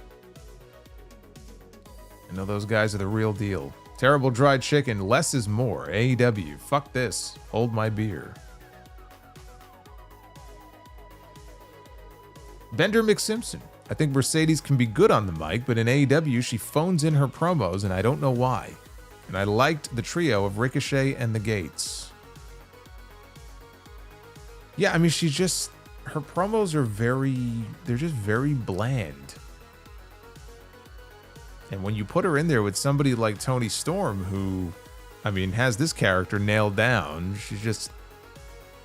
I know those guys are the real deal. Terrible Dried Chicken, less is more. AEW, fuck this. Hold my beer. Bender McSimpson. I think Mercedes can be good on the mic, but in AEW, she phones in her promos, and I don't know why. And I liked the trio of Ricochet and the Gates. Yeah, I mean, her promos are they're just very bland. And when you put her in there with somebody like Toni Storm, who, I mean, has this character nailed down, she's just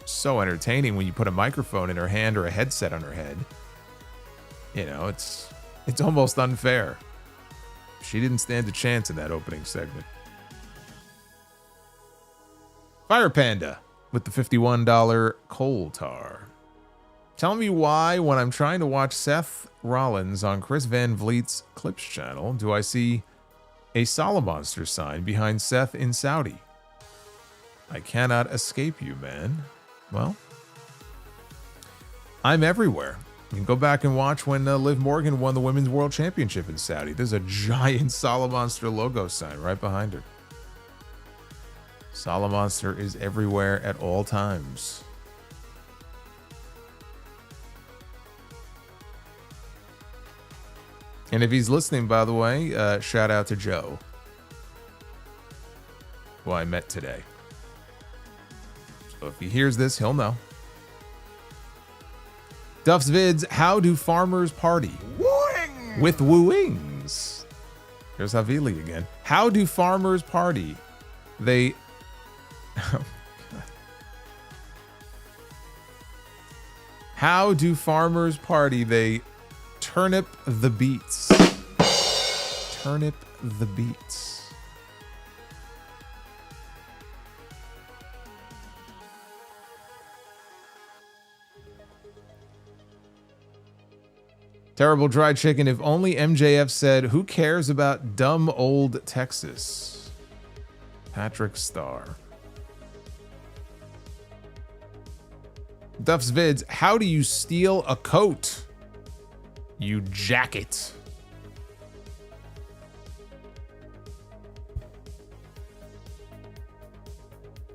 so entertaining when you put a microphone in her hand or a headset on her head. You know, it's almost unfair. She didn't stand a chance in that opening segment. Fire Panda with the $51 coal tar. Tell me why, when I'm trying to watch Seth Rollins on Chris Van Vliet's Clips channel, do I see a Solomonster sign behind Seth in Saudi? I cannot escape you, man. Well, I'm everywhere. You can go back and watch when Liv Morgan won the Women's World Championship in Saudi. There's a giant Solomonster logo sign right behind her. Solomonster is everywhere at all times. And if he's listening, by the way, shout out to Joe, who I met today. So if he hears this, he'll know. Duff's Vids, how do farmers party? Wooing! With wooings. There's Havili again. How do farmers party? They... Oh, God. How do farmers party? They turnip the beets. Turnip the beets. Terrible Dried Chicken. If only MJF said, who cares about dumb old Texas? Patrick Starr. Duff's Vids. How do you steal a coat? You jacket.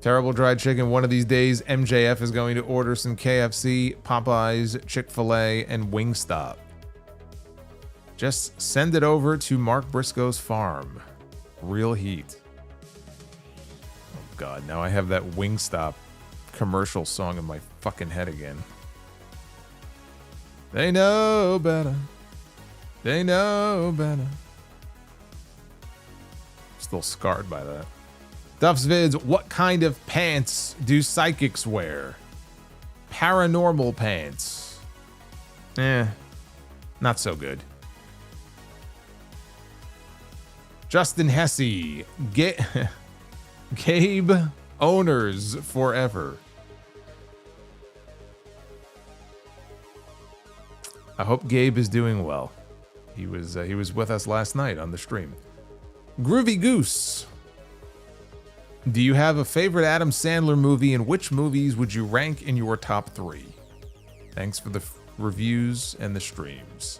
Terrible Dried Chicken. One of these days, MJF is going to order some KFC, Popeyes, Chick-fil-A, and Wingstop. Just send it over to Mark Briscoe's farm. Real heat. Oh God, now I have that Wingstop commercial song in my fucking head again. They know better. They know better. Still scarred by that. Duff's Vids, what kind of pants do psychics wear? Paranormal pants. Not so good. Justin Hesse, Gabe owners forever. I hope Gabe is doing well. He was with us last night on the stream. Groovy Goose. Do you have a favorite Adam Sandler movie, and which movies would you rank in your top 3? Thanks for the reviews and the streams.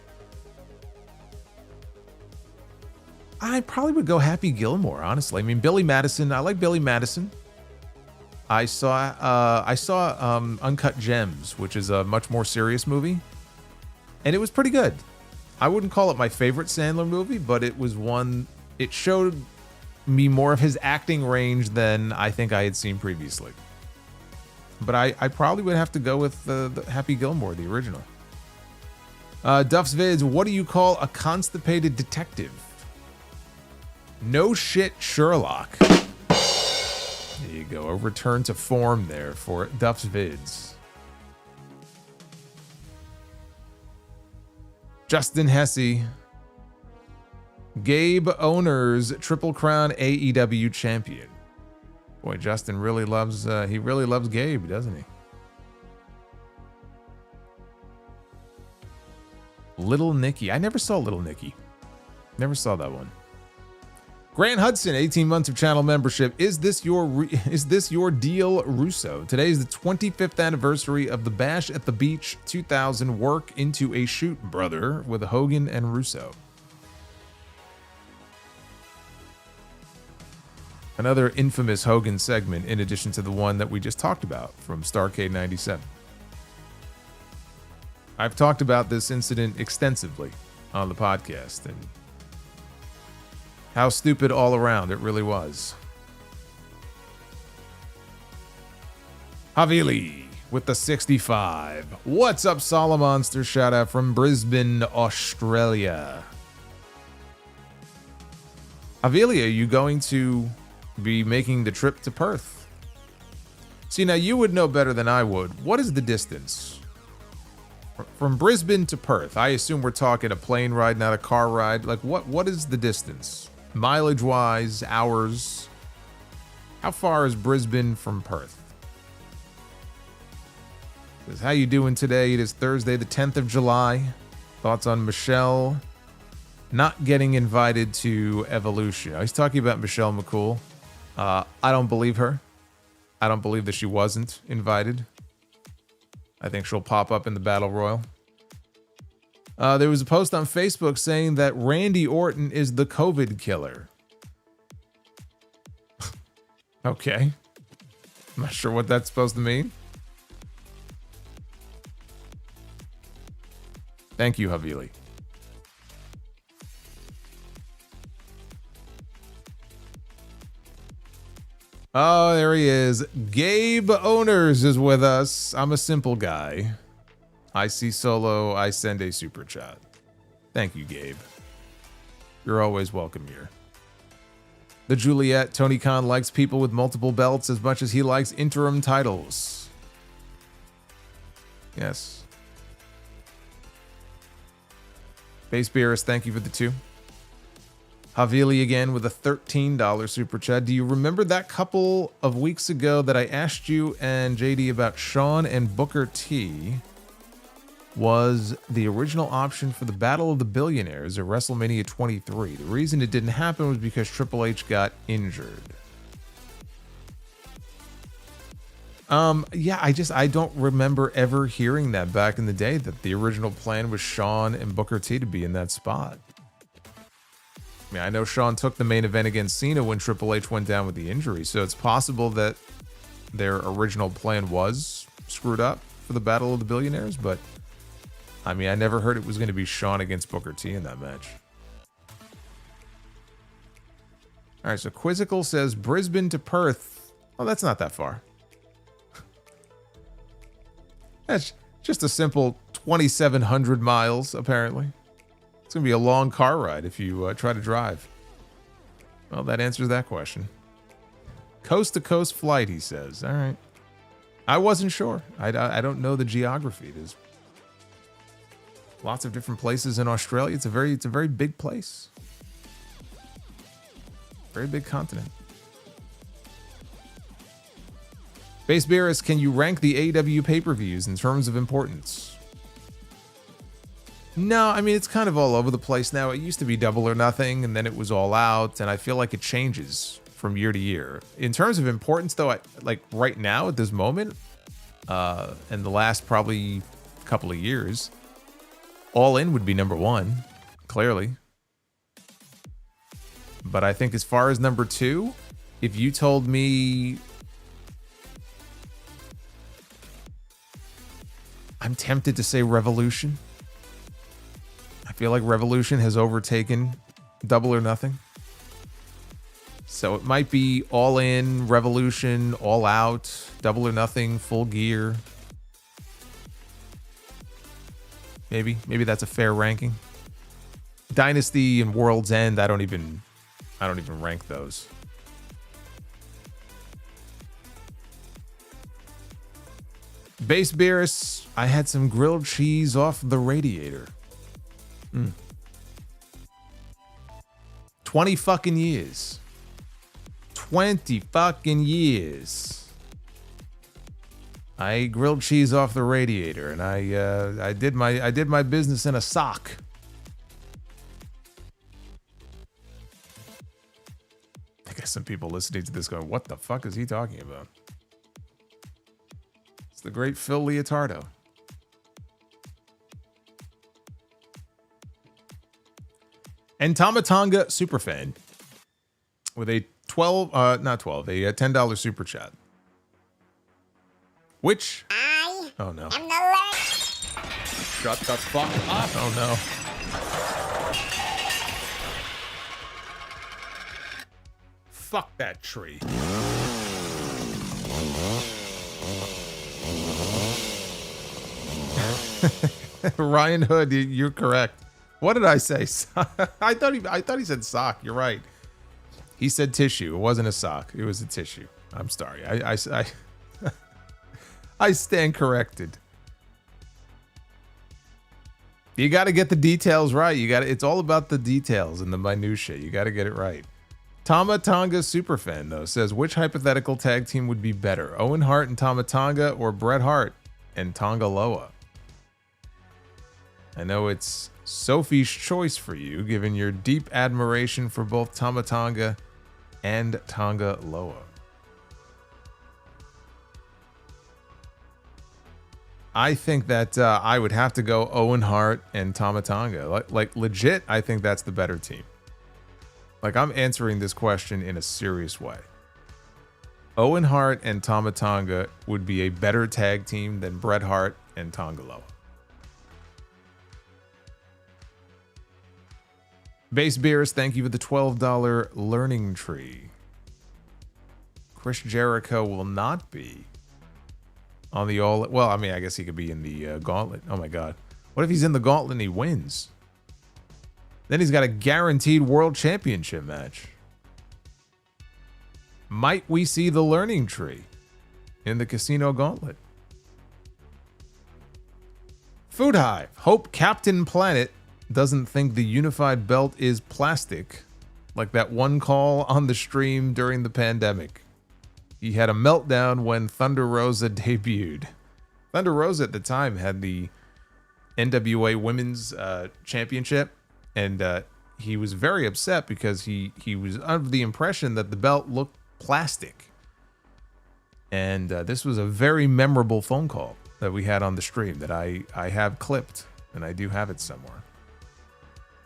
I probably would go Happy Gilmore, honestly. I mean, Billy Madison. I like Billy Madison. I saw Uncut Gems, which is a much more serious movie, and it was pretty good. I wouldn't call it my favorite Sandler movie, but it was one. It showed me more of his acting range than I think I had seen previously. But I probably would have to go with the Happy Gilmore, the original. Duff's Vids, what do you call a constipated detective? No shit, Sherlock. There you go. A return to form there for Duff's Vids. Justin Hesse. Gabe Owners, Triple Crown AEW champion. Boy, Justin really loves, he really loves Gabe, doesn't he? Little Nicky. I never saw Little Nicky. Never saw that one. Grant Hudson, 18 months of channel membership. Is this your deal, Russo? Today is the 25th anniversary of the Bash at the Beach 2000 work into a shoot, brother, with Hogan and Russo. Another infamous Hogan segment in addition to the one that we just talked about from Starrcade 97. I've talked about this incident extensively on the podcast and how stupid all around it really was. Havili with the 65. What's up, Solomonster? Shout out from Brisbane, Australia. Havili, are you going to be making the trip to Perth? See, now you would know better than I would. What is the distance? From Brisbane to Perth, I assume we're talking a plane ride, not a car ride. Like, what is the distance? Mileage-wise, hours? How far is Brisbane from Perth? How you doing today? It is Thursday, the 10th of July. Thoughts on Michelle not getting invited to Evolution? He's talking about Michelle McCool. I don't believe her. I don't believe that she wasn't invited. I think she'll pop up in the Battle Royal. There was a post on Facebook saying that Randy Orton is the COVID killer. Okay. I'm not sure what that's supposed to mean. Thank you, Havili. Oh, there he is. Gabe Owners is with us. I'm a simple guy. I see Solo. I send a super chat. Thank you, Gabe. You're always welcome here. The Juliet. Tony Khan likes people with multiple belts as much as he likes interim titles. Yes. Base Beerus, thank you for the 2. Havili again with a $13 super chat. Do you remember that couple of weeks ago that I asked you and JD about Shawn and Booker T was the original option for the Battle of the Billionaires at WrestleMania 23? The reason it didn't happen was because Triple H got injured. Yeah, I don't remember ever hearing that back in the day, that the original plan was Shawn and Booker T to be in that spot. I mean, I know Shawn took the main event against Cena when Triple H went down with the injury, so it's possible that their original plan was screwed up for the Battle of the Billionaires, but I mean, I never heard it was going to be Shawn against Booker T in that match. All right, so Quizzical says Brisbane to Perth. Oh, that's not that far. That's just a simple 2,700 miles, apparently. It's going to be a long car ride if you try to drive. Well, that answers that question. Coast to coast flight, he says. All right. I wasn't sure. I don't know the geography. There's lots of different places in Australia. It's a very big place. Very big continent. Base Beerus, can you rank the AEW pay-per-views in terms of importance? No, I mean, it's kind of all over the place now. It used to be Double or Nothing, and then it was All Out, and I feel like it changes from year to year. In terms of importance, though, like right now at this moment, and the last probably couple of years, All In would be number 1, clearly. But I think as far as number 2, if you told me, I'm tempted to say Revolution. I feel like Revolution has overtaken Double or Nothing. So it might be All In, Revolution, All Out, Double or Nothing, Full Gear. Maybe that's a fair ranking. Dynasty and World's End, I don't even rank those. Base Beerus, I had some grilled cheese off the radiator. 20 fucking years. 20 fucking years. I ate grilled cheese off the radiator, and I did my business in a sock. I guess some people listening to this going, "What the fuck is he talking about?" It's the great Phil Leotardo. And Tamatanga Superfan with a $10 super chat. Which oh no. Shut the fuck up. Oh no. Fuck that tree. Ryan Hood, you're correct. What did I say? I thought he said sock. You're right. He said tissue. It wasn't a sock. It was a tissue. I'm sorry. I stand corrected. You got to get the details right. It's all about the details and the minutia. You got to get it right. Tamatanga Superfan though says, which hypothetical tag team would be better, Owen Hart and Tamatanga or Bret Hart and Tonga Loa? I know it's Sophie's choice for you, given your deep admiration for both Tamatanga and Tonga Loa. I think that I would have to go Owen Hart and Tamatanga. Like legit, I think that's the better team. Like, I'm answering this question in a serious way. Owen Hart and Tamatanga would be a better tag team than Bret Hart and Tonga Loa. Base Beers, thank you for the $12 learning tree. Chris Jericho will not be on the all. Well, I mean, I guess he could be in the Gauntlet. Oh my God. What if he's in the Gauntlet and he wins? Then he's got a guaranteed world championship match. Might we see the learning tree in the Casino Gauntlet? Food Hive. Hope Captain Planet doesn't think the unified belt is plastic, like that one call on the stream during the pandemic. He had a meltdown when Thunder Rosa debuted. Thunder Rosa at the time had the NWA Women's Championship, and he was very upset because he was under the impression that the belt looked plastic. And this was a very memorable phone call that we had on the stream that I have clipped, and I do have it somewhere.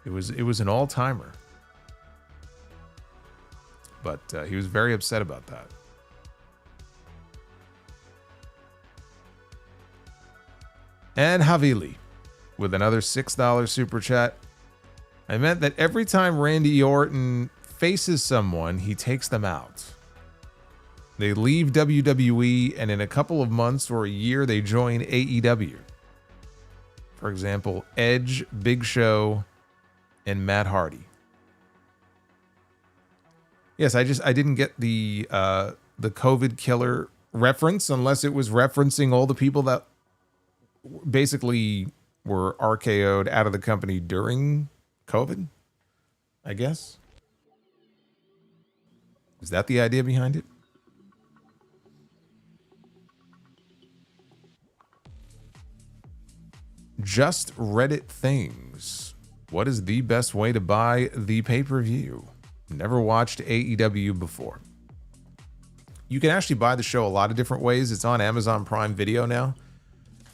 It was an all-timer. But he was very upset about that. And Havili with another $6 super chat. I meant that every time Randy Orton faces someone, he takes them out. They leave WWE, and in a couple of months or a year, they join AEW. For example, Edge, Big Show, and Matt Hardy. Yes, I didn't get the COVID killer reference, unless it was referencing all the people that basically were RKO'd out of the company during COVID, I guess. Is that the idea behind it? Just Reddit things. What is the best way to buy the pay-per-view? Never watched AEW before. You can actually buy the show a lot of different ways. It's on Amazon Prime Video now.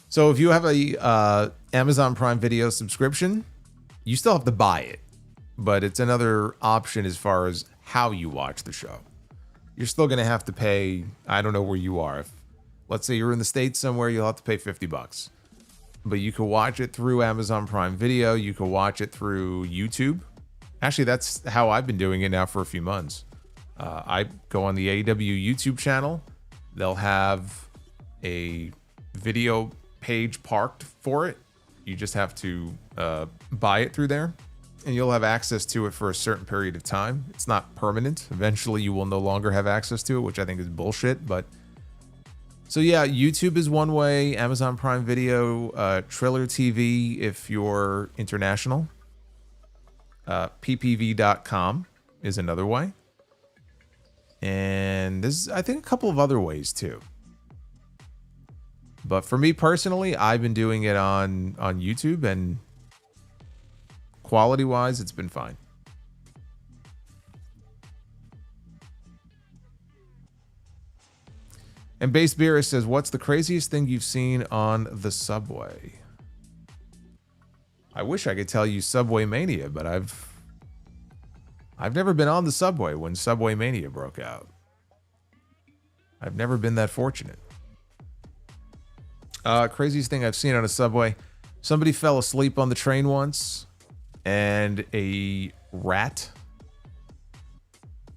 So if you have a Amazon Prime Video subscription, you still have to buy it, but it's another option as far as how you watch the show. You're still going to have to pay. I don't know where you are. If, let's say you're in the States somewhere, you'll have to pay $50. But you can watch it through Amazon Prime Video. You can watch it through YouTube. Actually, that's how I've been doing it now for a few months. I go on the AEW YouTube channel. They'll have a video page parked for it. You just have to buy it through there, and you'll have access to it for a certain period of time. It's not permanent. Eventually, you will no longer have access to it, which I think is bullshit. But so yeah, YouTube is one way. Amazon Prime Video, Triller TV if you're international. PPV.com is another way. And there's, I think, a couple of other ways too. But for me personally, I've been doing it on YouTube, and quality-wise, it's been fine. And Base Beerus says, what's the craziest thing you've seen on the subway? I wish I could tell you Subway Mania, but I've never been on the subway when Subway Mania broke out. I've never been that fortunate. Craziest thing I've seen on a subway. Somebody fell asleep on the train once, and a rat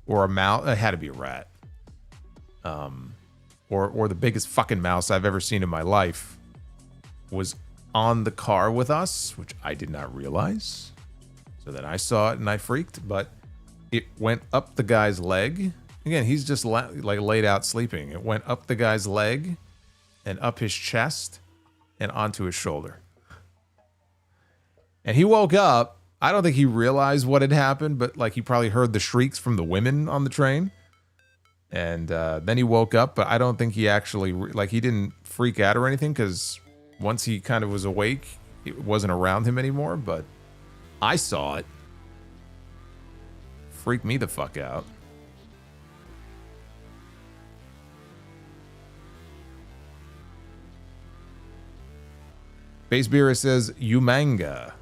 or a mouse, it had to be a rat, or the biggest fucking mouse I've ever seen in my life was on the car with us, which I did not realize. So then I saw it and I freaked, but it went up the guy's leg. Again, he's just like laid out sleeping. It went up the guy's leg and up his chest and onto his shoulder. And he woke up. I don't think he realized what had happened, but like he probably heard the shrieks from the women on the train. And then he woke up, but I don't think he actually, he didn't freak out or anything, because once he kind of was awake, it wasn't around him anymore, but I saw it. Freaked me the fuck out. Base Beerus says Umanga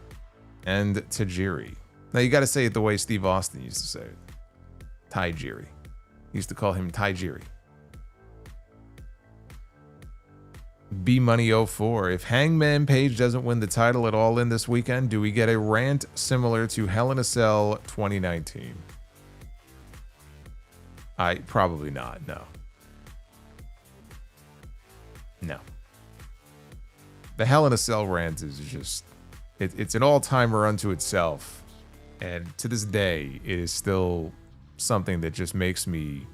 and Tajiri. Now you got to say it the way Steve Austin used to say it. Tajiri. He used to call him Tajiri. B Money 04. If Hangman Page doesn't win the title at All In this weekend, do we get a rant similar to Hell in a Cell 2019? Probably not. No. No. The Hell in a Cell rant is just, it's an all-timer unto itself. And to this day, it is still something that just makes me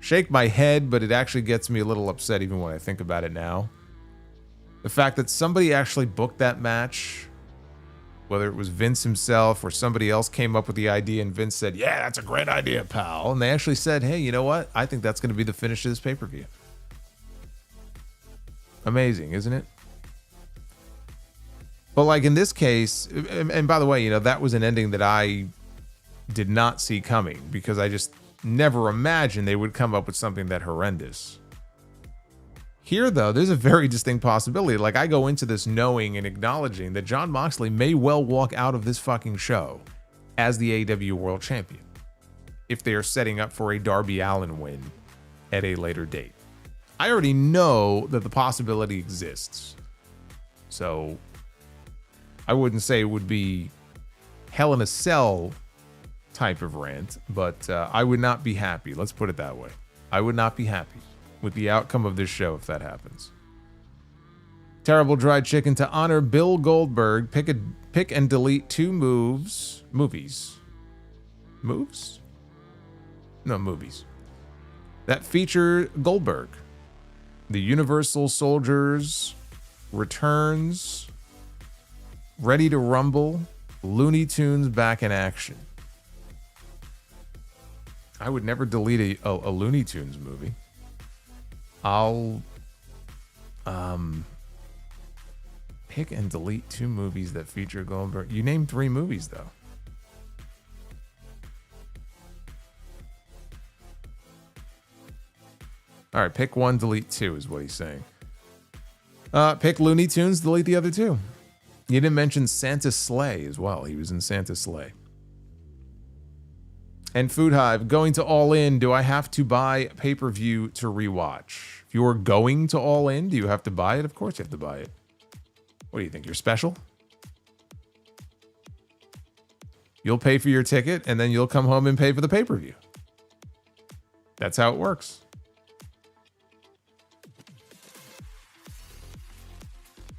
shake my head, but it actually gets me a little upset even when I think about it now. The fact that somebody actually booked that match, whether it was Vince himself or somebody else came up with the idea and Vince said, yeah, that's a great idea, pal. And they actually said, hey, you know what? I think that's going to be the finish of this pay-per-view. Amazing, isn't it? But like in this case, and by the way, that was an ending that I did not see coming, because I just never imagined they would come up with something that horrendous. Here, though, there's a very distinct possibility. Like, I go into this knowing and acknowledging that Jon Moxley may well walk out of this fucking show as the AEW World Champion if they are setting up for a Darby Allin win at a later date. I already know that the possibility exists. So I wouldn't say it would be Hell in a Cell type of rant, but I would not be happy. Let's put it that way. I would not be happy with the outcome of this show if that happens. Terrible Dried Chicken to honor Bill Goldberg. Pick and delete 2 movies. Moves? No, movies. That feature Goldberg. The Universal Soldiers returns. Ready to Rumble. Looney Tunes back in action. I would never delete a Looney Tunes movie. I'll pick and delete 2 movies that feature Goldberg. You named 3 movies though. All right, pick 1, delete 2 is what he's saying. Pick Looney Tunes, delete the other 2. You didn't mention Santa Slay as well. He was in Santa Slay. And Food Hive, going to All In, do I have to buy pay-per-view to rewatch? If you're going to All In, do you have to buy it? Of course you have to buy it. What do you think? You're special? You'll pay for your ticket, and then you'll come home and pay for the pay-per-view. That's how it works.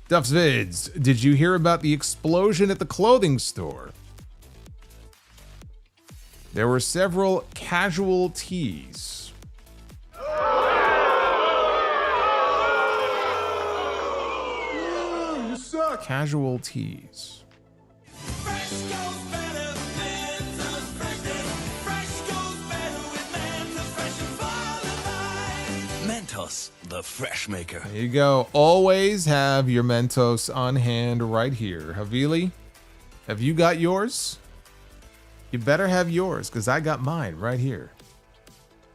Duff's Vids, did you hear about the explosion at the clothing store? There were several casualties. You suck. Casualties. Mentos, the fresh maker. There you go. Always have your Mentos on hand right here. Havili, have you got yours? You better have yours, because I got mine right here.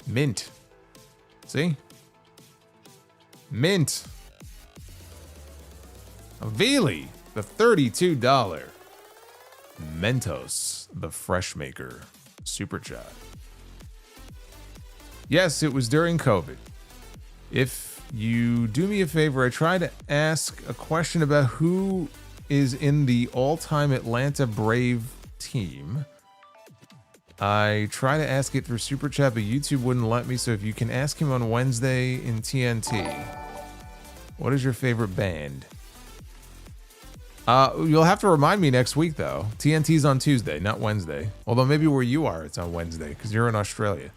Mint. See? Mint. Havili, the $32 Mentos, the fresh maker super chat. Yes, it was during COVID. If you do me a favor, I try to ask a question about who is in the all-time Atlanta Brave team. I try to ask it through Super Chat, but YouTube wouldn't let me, so if you can ask him on Wednesday in TNT. What is your favorite band? You'll have to remind me next week, though. TNT's on Tuesday, not Wednesday. Although maybe where you are, it's on Wednesday, because you're in Australia.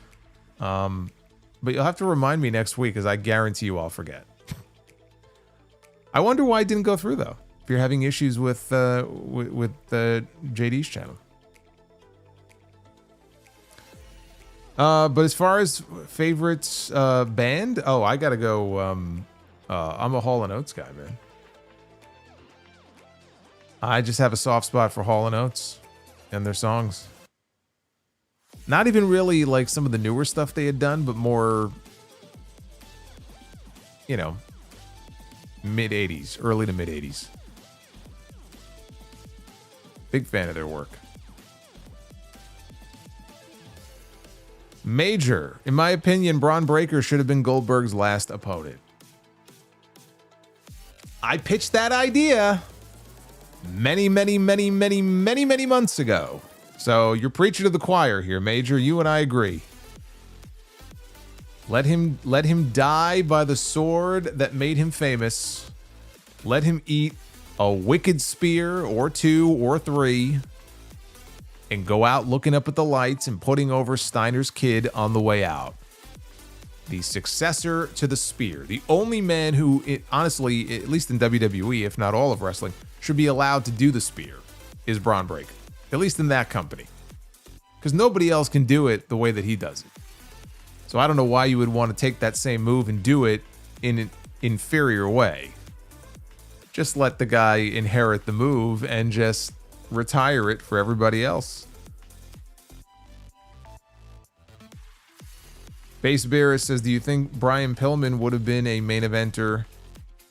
But you'll have to remind me next week, because I guarantee you I'll forget. I wonder why it didn't go through, though. If you're having issues with JD's channel. But as far as favorites band, I gotta go. I'm a Hall & Oates guy, man. I just have a soft spot for Hall & Oates and their songs. Not even really like some of the newer stuff they had done, but more, you know, mid-'80s, early to mid-'80s. Big fan of their work. Major. In my opinion, Braun Breaker should have been Goldberg's last opponent. I pitched that idea many months ago. So you're preaching to the choir here, Major. You and I agree. Let him die by the sword that made him famous. Let him eat a wicked spear or 2 or 3 and go out looking up at the lights and putting over Steiner's kid on the way out. The successor to the spear. The only man who, honestly, at least in WWE, if not all of wrestling, should be allowed to do the spear is Braun Breaker. At least in that company. Because nobody else can do it the way that he does it. So I don't know why you would want to take that same move and do it in an inferior way. Just let the guy inherit the move and just retire it for everybody else. Base Beerus says, do you think Brian Pillman would have been a main eventer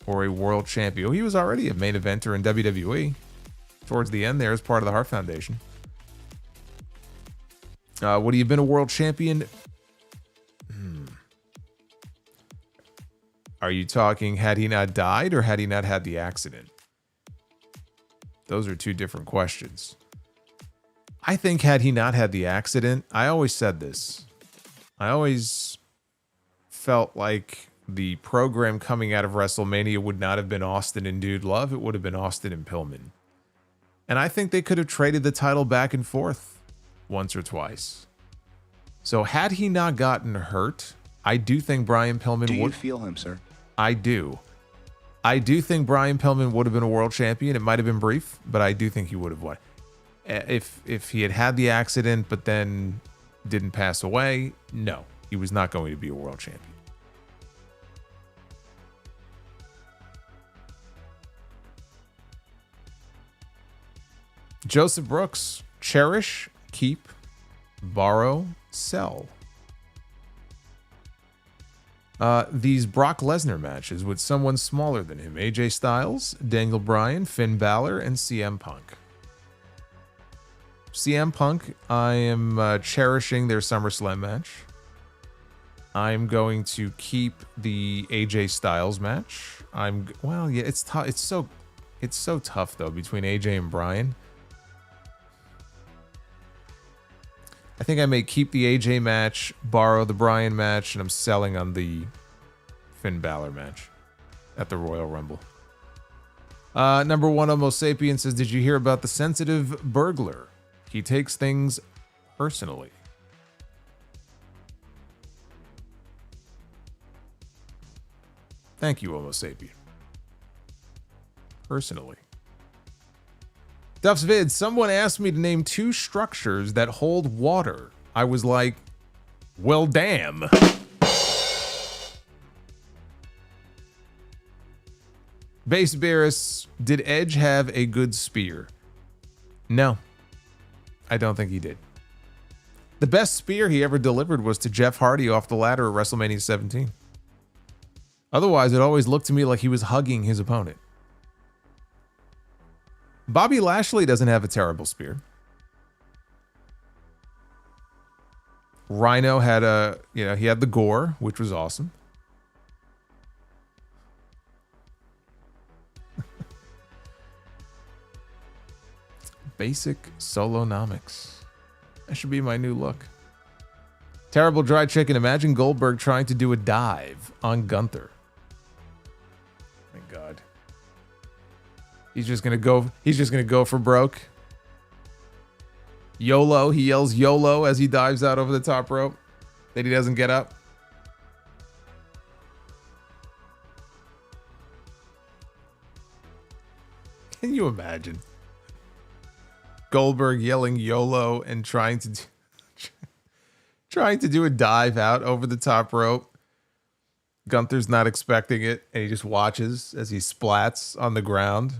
or a world champion? He was already a main eventer in WWE. Towards the end there as part of the Hart Foundation. Would he have been a world champion? Are you talking had he not died or had he not had the accident? Those are two different questions. I think had he not had the accident, I always said this. I always felt like the program coming out of WrestleMania would not have been Austin and Dude Love. It would have been Austin and Pillman. And I think they could have traded the title back and forth once or twice. So had he not gotten hurt, I do think Brian Pillman would... Do you feel him, sir? I do. I do think Brian Pillman would have been a world champion. It might have been brief, but I do think he would have won. If he had the accident but then didn't pass away, no, he was not going to be a world champion. Joseph Brooks, cherish, keep, borrow, sell. These Brock Lesnar matches with someone smaller than him. AJ Styles, Daniel Bryan, Finn Balor, and CM Punk. CM Punk, I am cherishing their SummerSlam match. I'm going to keep the AJ Styles match. It's tough. It's so tough though between AJ and Bryan. I think I may keep the AJ match, borrow the Bryan match, and I'm selling on the Finn Balor match at the Royal Rumble. Number 1, Homo Sapien says, did you hear about the sensitive burglar? He takes things personally. Thank you, Homo Sapien. Personally. Duff's Vid, someone asked me to name 2 structures that hold water. I was like, well, damn. Base Barris, did Edge have a good spear? No, I don't think he did. The best spear he ever delivered was to Jeff Hardy off the ladder at WrestleMania 17. Otherwise, it always looked to me like he was hugging his opponent. Bobby Lashley doesn't have a terrible spear. Rhino had he had the gore, which was awesome. Basic Solonomics. That should be my new look. Terrible dry chicken. Imagine Goldberg trying to do a dive on Gunther. My God. He's just gonna go for broke. YOLO. He yells YOLO as he dives out over the top rope. That he doesn't get up. Can you imagine? Goldberg yelling YOLO and trying to do a dive out over the top rope. Gunther's not expecting it, and he just watches as he splats on the ground.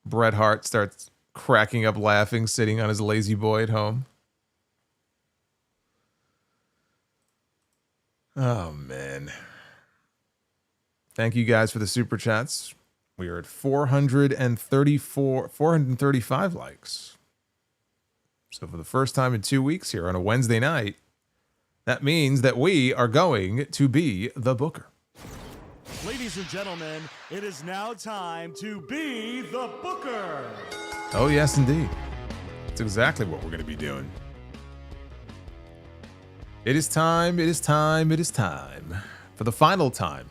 Bret Hart starts cracking up laughing, sitting on his lazy boy at home. Oh, man. Thank you guys for the super chats. We are at 435 likes. So for the first time in 2 weeks here on a Wednesday night, that means that we are going to be the Booker. Ladies and gentlemen, it is now time to be the Booker. Oh, yes, indeed. That's exactly what we're going to be doing. It is time. It is time. It is time. For the final time.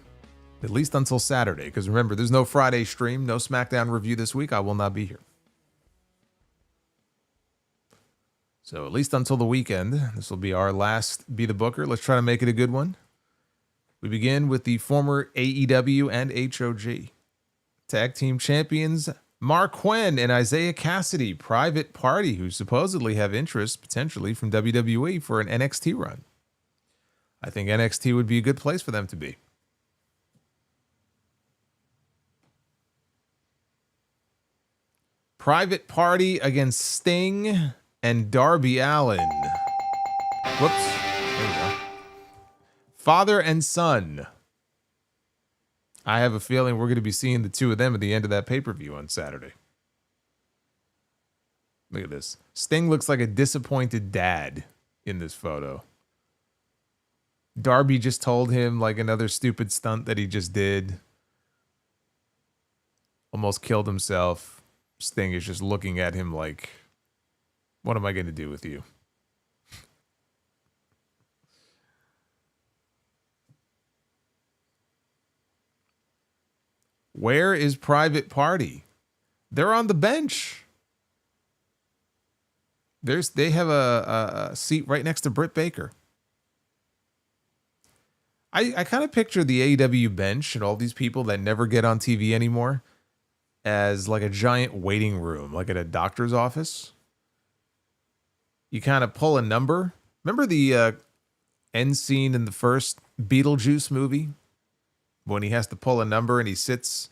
At least until Saturday, because remember, there's no Friday stream, no SmackDown review this week. I will not be here. So at least until the weekend, this will be our last Be the Booker. Let's try to make it a good one. We begin with the former AEW and HOG Tag Team Champions Mark Quinn and Isaiah Cassidy, Private Party, who supposedly have interest potentially from WWE for an NXT run. I think NXT would be a good place for them to be. Private Party against Sting and Darby Allin. Whoops. There we go. Father and son. I have a feeling we're going to be seeing the two of them at the end of that pay-per-view on Saturday. Look at this. Sting looks like a disappointed dad in this photo. Darby just told him like another stupid stunt that he just did. Almost killed himself. Sting is just looking at him like, what am I going to do with you? Where is Private Party? They're on the bench. They have a seat right next to Britt Baker. I kind of picture the AEW bench and all these people that never get on TV anymore as like a giant waiting room, like at a doctor's office. You kind of pull a number. Remember the end scene in the first Beetlejuice movie? When he has to pull a number and he sits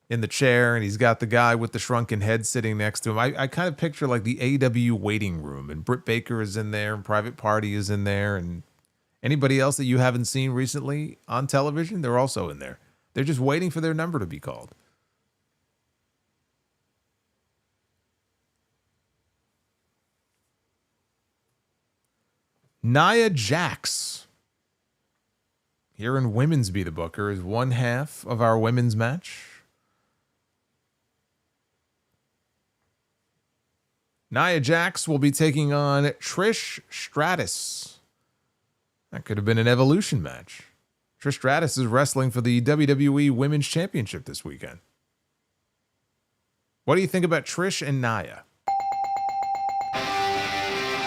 in the chair and he's got the guy with the shrunken head sitting next to him. I kind of picture like the AEW waiting room, and Britt Baker is in there and Private Party is in there, and anybody else that you haven't seen recently on television, they're also in there. They're just waiting for their number to be called. Nia Jax, here in Women's Be the Booker, is one half of our women's match. Nia Jax will be taking on Trish Stratus. That could have been an Evolution match. Trish Stratus is wrestling for the WWE Women's Championship this weekend. What do you think about Trish and Nia?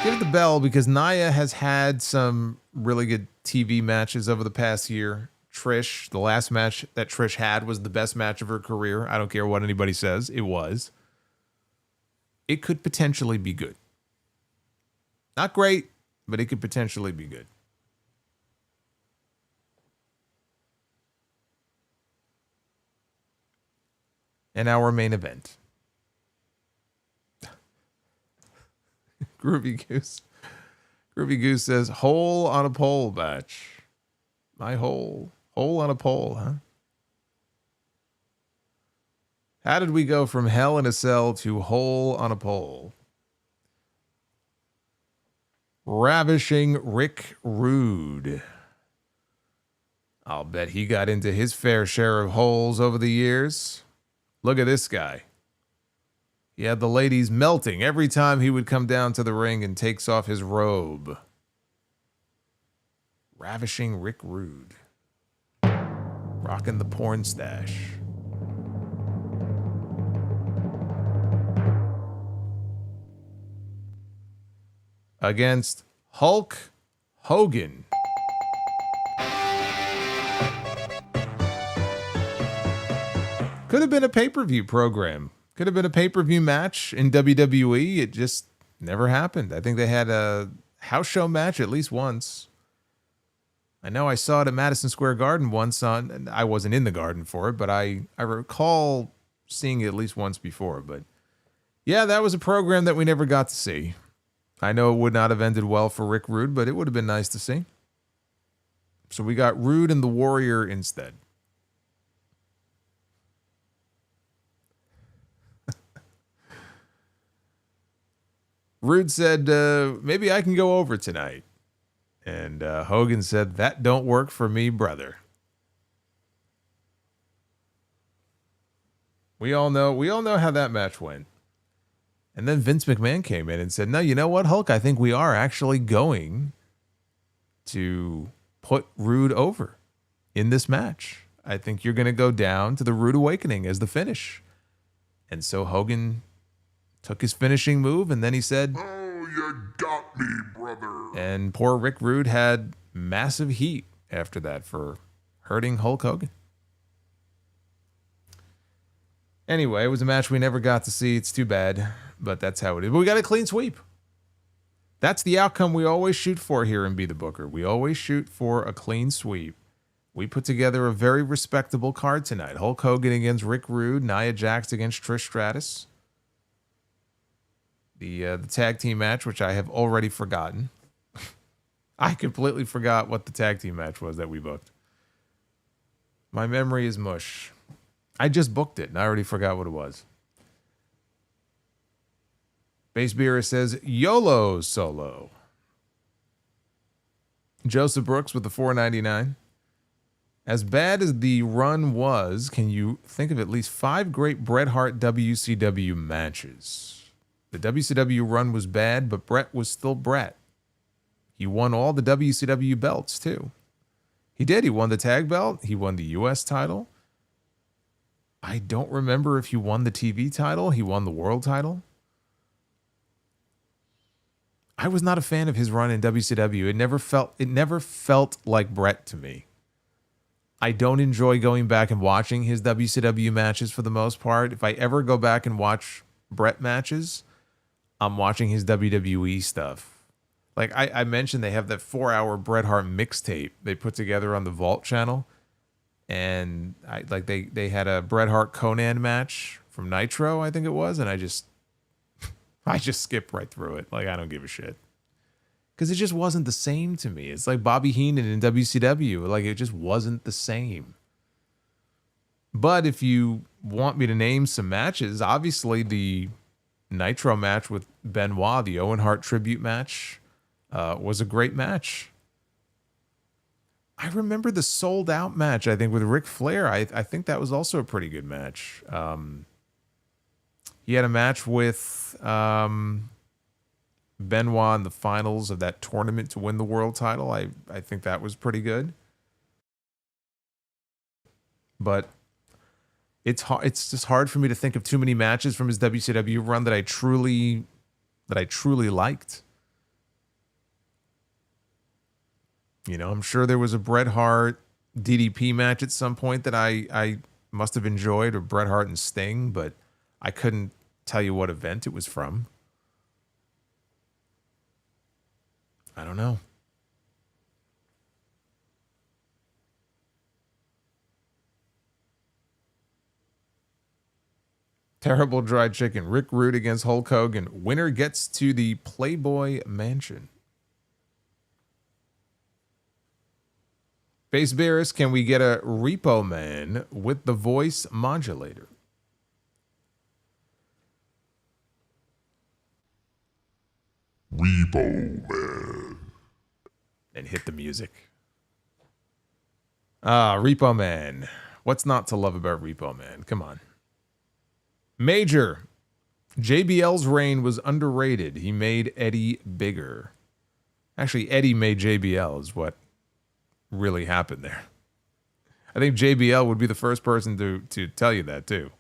Give it the bell, because Nia has had some really good TV matches over the past year. Trish, the last match that Trish had was the best match of her career. I don't care what anybody says. It was. It could potentially be good. Not great, but it could potentially be good. And our main event. Groovy Goose. Groovy Goose says, hole on a pole match. My hole. Hole on a pole, huh? How did we go from Hell in a Cell to hole on a pole? Ravishing Rick Rude. I'll bet he got into his fair share of holes over the years. Look at this guy. He had the ladies melting every time he would come down to the ring and takes off his robe. Ravishing Rick Rude. Rocking the porn stash. Against Hulk Hogan. Could have been a pay-per-view program. Could have been a pay-per-view match in WWE. It just never happened. I think they had a house show match at least once. I know I saw it at Madison Square Garden once and I wasn't in the Garden for it, but I recall seeing it at least once before. But yeah, that was a program that we never got to see. I know it would not have ended well for Rick Rude, but it would have been nice to see. So we got Rude and the Warrior instead. Rude said, maybe I can go over tonight. And Hogan said, that don't work for me, brother. We all know how that match went. And then Vince McMahon came in and said, no, you know what, Hulk? I think we are actually going to put Rude over in this match. I think you're going to go down to the Rude Awakening as the finish. And so Hogan took his finishing move, and then he said, Oh, you got me, brother. And poor Rick Rude had massive heat after that for hurting Hulk Hogan. Anyway, it was a match we never got to see. It's too bad, but that's how it is. But we got a clean sweep. That's the outcome we always shoot for here in Be the Booker. We always shoot for a clean sweep. We put together a very respectable card tonight. Hulk Hogan against Rick Rude, Nia Jax against Trish Stratus. The tag team match, which I have already forgotten. I completely forgot what the tag team match was that we booked. My memory is mush. I just booked it, and I already forgot what it was. Base Beer says, YOLO Solo. Joseph Brooks with the $4.99. As bad as the run was, can you think of at least 5 great Bret Hart WCW matches? The WCW run was bad, but Bret was still Bret. He won all the WCW belts, too. He did. He won the tag belt. He won the U.S. title. I don't remember if he won the TV title. He won the world title. I was not a fan of his run in WCW. It never felt like Bret to me. I don't enjoy going back and watching his WCW matches for the most part. If I ever go back and watch Bret matches, I'm watching his WWE stuff. Like I mentioned, they have that 4-hour Bret Hart mixtape they put together on the Vault channel. And they had a Bret Hart Conan match from Nitro, I think it was, and I just skipped right through it. Like, I don't give a shit. Because it just wasn't the same to me. It's like Bobby Heenan in WCW. Like, it just wasn't the same. But if you want me to name some matches, obviously the Nitro match with Benoit, the Owen Hart tribute match, was a great match. I remember the sold out match, I think, with Ric Flair. I think that was also a pretty good match. He had a match with Benoit in the finals of that tournament to win the world title. I think that was pretty good. But it's just hard for me to think of too many matches from his WCW run that I truly liked. You know, I'm sure there was a Bret Hart DDP match at some point that I must have enjoyed, or Bret Hart and Sting, but I couldn't tell you what event it was from. I don't know. Terrible Dry Chicken. Rick Rude against Hulk Hogan. Winner gets to the Playboy Mansion. Base Beerus, can we get a Repo Man with the voice modulator? Repo Man. And hit the music. Repo Man. What's not to love about Repo Man? Come on. Major. JBL's reign was underrated. He made Eddie bigger. Actually, Eddie made JBL is what really happened there. I think JBL would be the first person to tell you that too.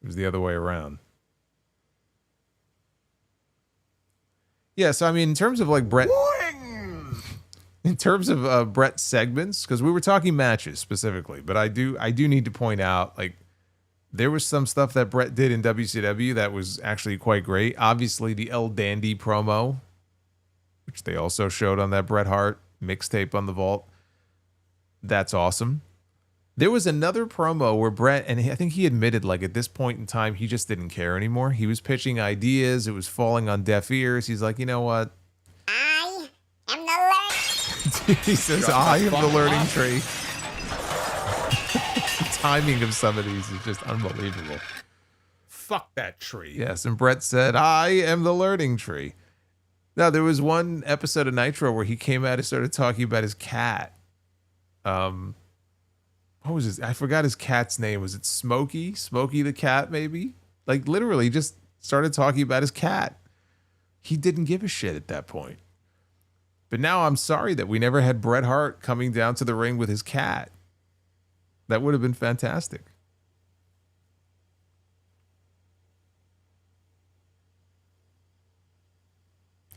It was the other way around. Yeah, so I mean, in terms of like Brett, in terms of Brett's segments, because we were talking matches specifically, but I do need to point out, like, there was some stuff that Brett did in WCW that was actually quite great. Obviously, the El Dandy promo, which they also showed on that Bret Hart mixtape on the Vault. That's awesome. There was another promo where Brett, and I think he admitted, like, at this point in time, he just didn't care anymore. He was pitching ideas. It was falling on deaf ears. He's like, you know what? I am the learning. He says, I am the learning tree. The timing of some of these is just unbelievable. Fuck that tree. Yes, and Brett said, I am the learning tree. Now, there was one episode of Nitro where he came out and started talking about his cat. What was his? I forgot his cat's name. Was it Smokey? Smokey the cat, maybe? Like, literally just started talking about his cat. He didn't give a shit at that point. But now I'm sorry that we never had Bret Hart coming down to the ring with his cat. That would have been fantastic.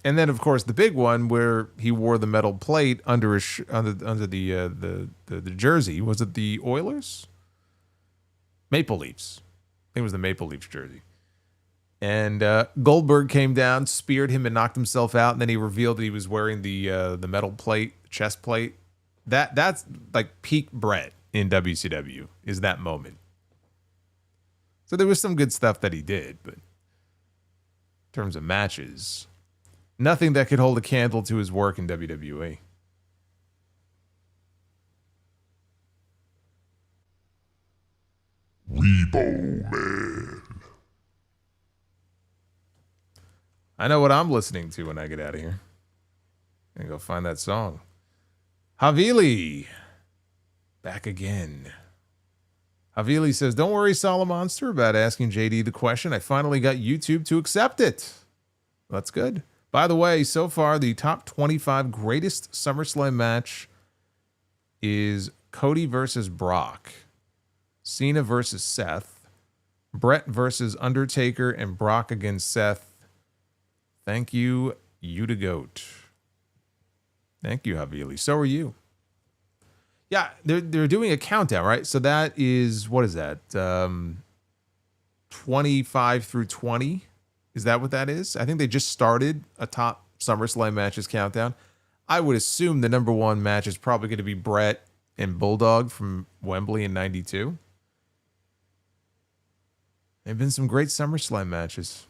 And then, of course, the big one where he wore the metal plate under his under the jersey. Was it the Oilers? Maple Leafs. I think it was the Maple Leafs jersey. And Goldberg came down, speared him, and knocked himself out. And then he revealed that he was wearing the metal plate, chest plate. That's like peak Bret in WCW. Is that moment? So there was some good stuff that he did, but in terms of matches, nothing that could hold a candle to his work in WWE. Repo Man. I know what I'm listening to when I get out of here. I'm gonna go find that song. Havili. Back again. Havili says, don't worry, Solomonster, about asking JD the question. I finally got YouTube to accept it. That's good. By the way, so far, the top 25 greatest SummerSlam match is Cody versus Brock, Cena versus Seth, Brett versus Undertaker, and Brock against Seth. Thank you, Yuta Goat. Thank you, Havili. So are you. Yeah, they're doing a countdown, right? So that is, what is that? 25 through 20? Is that what that is? I think they just started a top SummerSlam matches countdown. I would assume the number one match is probably going to be Brett and Bulldog from Wembley in 92. There have been some great SummerSlam matches.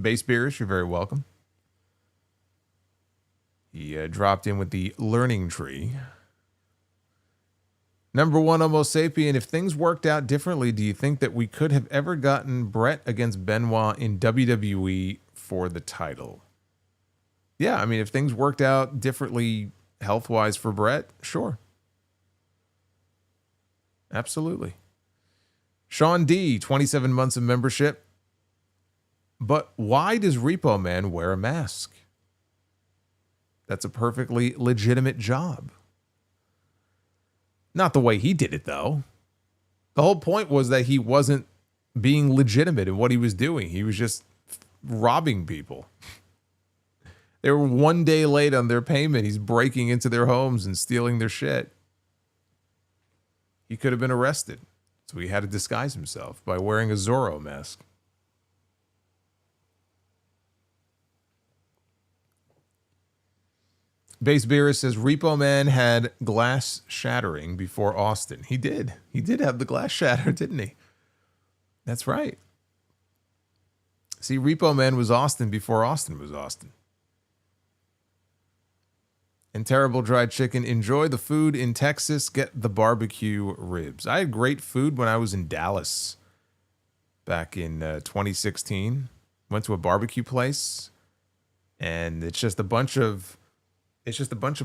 Base Beerish, you're very welcome. He dropped in with the learning tree. Number one, Homo sapien. If things worked out differently, do you think that we could have ever gotten Brett against Benoit in WWE for the title? Yeah, I mean, if things worked out differently health-wise for Brett, sure. Absolutely. Sean D, 27 months of membership. But why does Repo Man wear a mask? That's a perfectly legitimate job. Not the way he did it, though. The whole point was that he wasn't being legitimate in what he was doing. He was just robbing people. They were one day late on their payment. He's breaking into their homes and stealing their shit. He could have been arrested. So he had to disguise himself by wearing a Zorro mask. Base Beerus says Repo Man had glass shattering before Austin. He did. He did have the glass shatter, didn't he? That's right. See, Repo Man was Austin before Austin was Austin. And Terrible Dried Chicken, enjoy the food in Texas. Get the barbecue ribs. I had great food when I was in Dallas back in 2016. Went to a barbecue place, and it's just a bunch of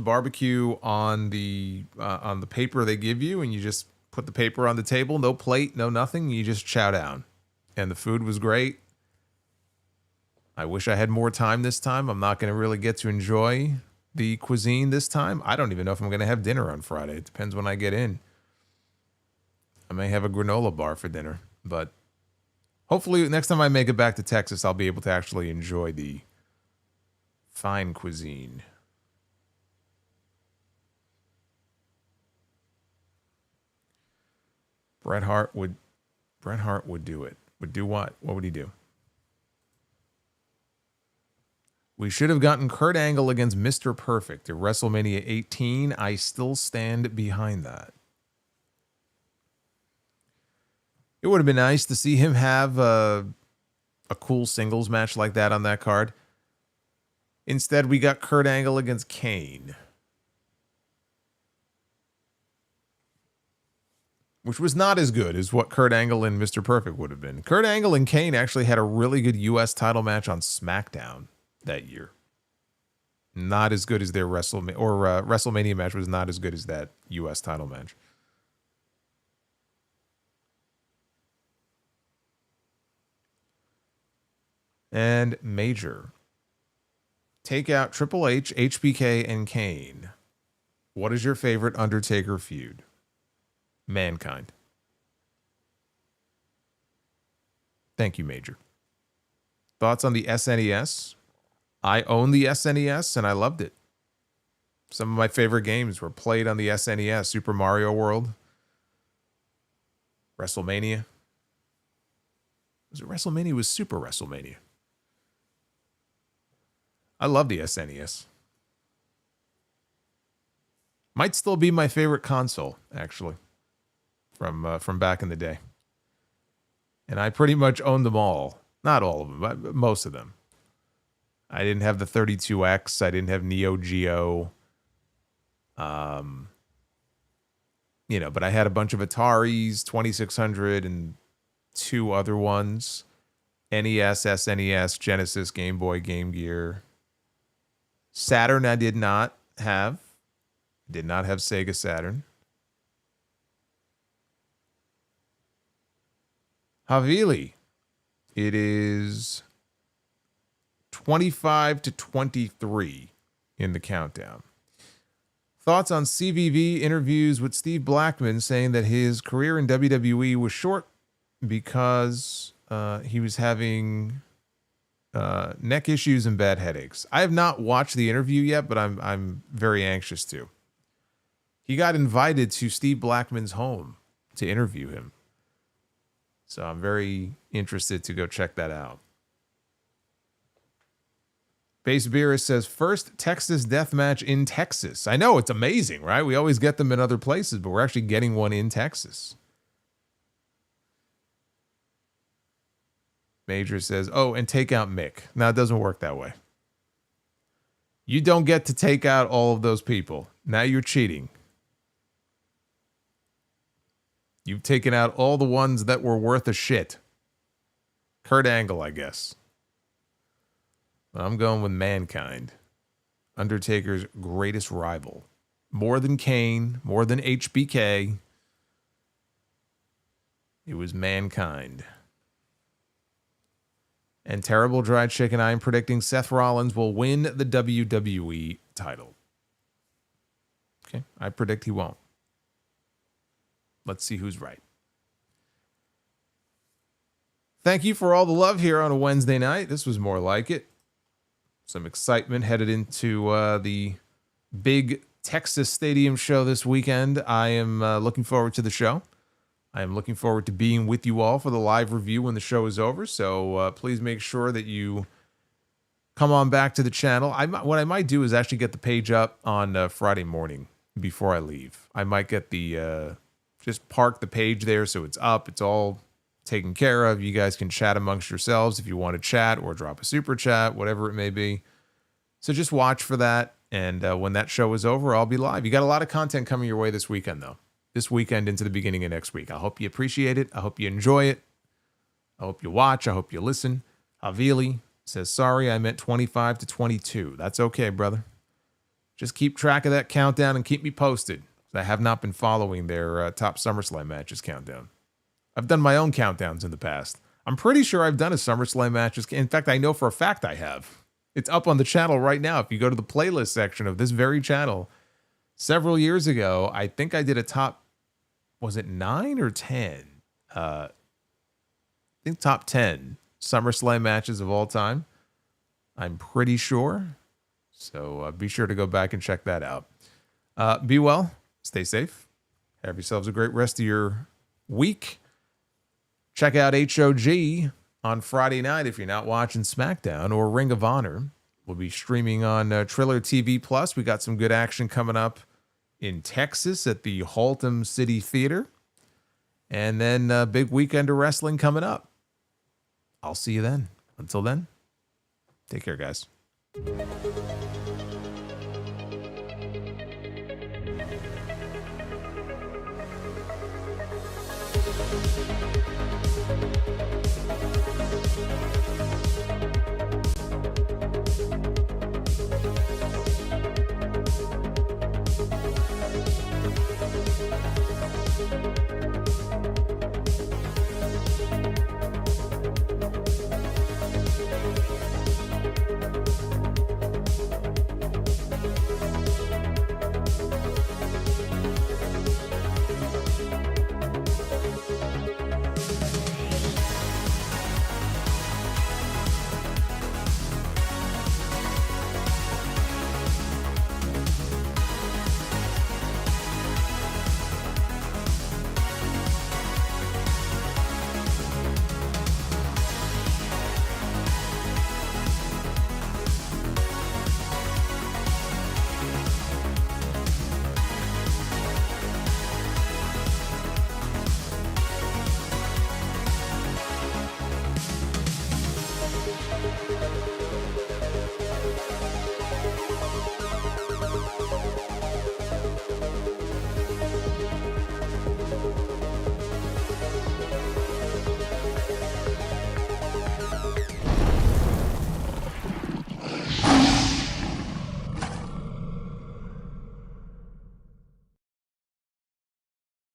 barbecue on the paper they give you, and you just put the paper on the table, no plate, no nothing. You just chow down, and the food was great. I wish I had more time this time. I'm not going to really get to enjoy the cuisine this time. I don't even know if I'm going to have dinner on Friday. It depends when I get in. I may have a granola bar for dinner, but hopefully next time I make it back to Texas, I'll be able to actually enjoy the fine cuisine. Bret Hart would do it. Would do what? What would he do? We should have gotten Kurt Angle against Mr. Perfect at WrestleMania 18. I still stand behind that. It would have been nice to see him have a cool singles match like that on that card. Instead, we got Kurt Angle against Kane, which was not as good as what Kurt Angle and Mr. Perfect would have been. Kurt Angle and Kane actually had a really good U.S. title match on SmackDown that year. Not as good as their WrestleMania match was not as good as that U.S. title match. And Major. Take out Triple H, HBK, and Kane. What is your favorite Undertaker feud? Mankind. Thank you, Major. Thoughts on the SNES? I own the SNES and I loved it. Some of my favorite games were played on the SNES. Super Mario World. WrestleMania. Was it WrestleMania? It was Super WrestleMania. I love the SNES. Might still be my favorite console, actually, from back in the day. And I pretty much owned them all. Not all of them, but most of them. I didn't have the 32X. I didn't have Neo Geo. But I had a bunch of Ataris, 2600, and two other ones. NES, SNES, Genesis, Game Boy, Game Gear. Saturn I did not have. Did not have Sega Saturn. Havili. It is 25 to 23 in the countdown. Thoughts on CVV interviews with Steve Blackman saying that his career in WWE was short because he was having neck issues and bad headaches. I have not watched the interview yet, but I'm very anxious to. He got invited to Steve Blackman's home to interview him. So I'm very interested to go check that out. Base Beerus says, first Texas death match in Texas. I know, it's amazing, right? We always get them in other places, but we're actually getting one in Texas. Major says, oh, and take out Mick. No, it doesn't work that way. You don't get to take out all of those people. Now you're cheating. You've taken out all the ones that were worth a shit. Kurt Angle, I guess. I'm going with Mankind. Undertaker's greatest rival. More than Kane, more than HBK. It was Mankind. And Terrible Dried Chicken, I am predicting Seth Rollins will win the WWE title. Okay, I predict he won't. Let's see who's right. Thank you for all the love here on a Wednesday night. This was more like it. Some excitement headed into the big Texas Stadium show this weekend. I am looking forward to the show. I am looking forward to being with you all for the live review when the show is over. So please make sure that you come on back to the channel. What I might do is actually get the page up on Friday morning before I leave. I might get the just park the page there so it's up. It's all taken care of. You guys can chat amongst yourselves if you want to chat or drop a super chat, whatever it may be. So just watch for that. And when that show is over, I'll be live. You got a lot of content coming your way this weekend, though. This weekend into the beginning of next week. I hope you appreciate it. I hope you enjoy it. I hope you watch. I hope you listen. Havili says, sorry, I meant 25 to 22. That's okay, brother. Just keep track of that countdown and keep me posted. I have not been following their top SummerSlam matches countdown. I've done my own countdowns in the past. I'm pretty sure I've done a SummerSlam matches. In fact, I know for a fact I have. It's up on the channel right now. If you go to the playlist section of this very channel, several years ago, I think I did a top, was it 9 or 10? I think top 10 SummerSlam matches of all time. I'm pretty sure. So be sure to go back and check that out. Be well. Stay safe. Have yourselves a great rest of your week. Check out HOG on Friday night if you're not watching SmackDown, or Ring of Honor. We'll be streaming on Triller TV Plus. We got some good action coming up in Texas at the Haltom City Theater. And then a big weekend of wrestling coming up. I'll see you then. Until then, take care, guys.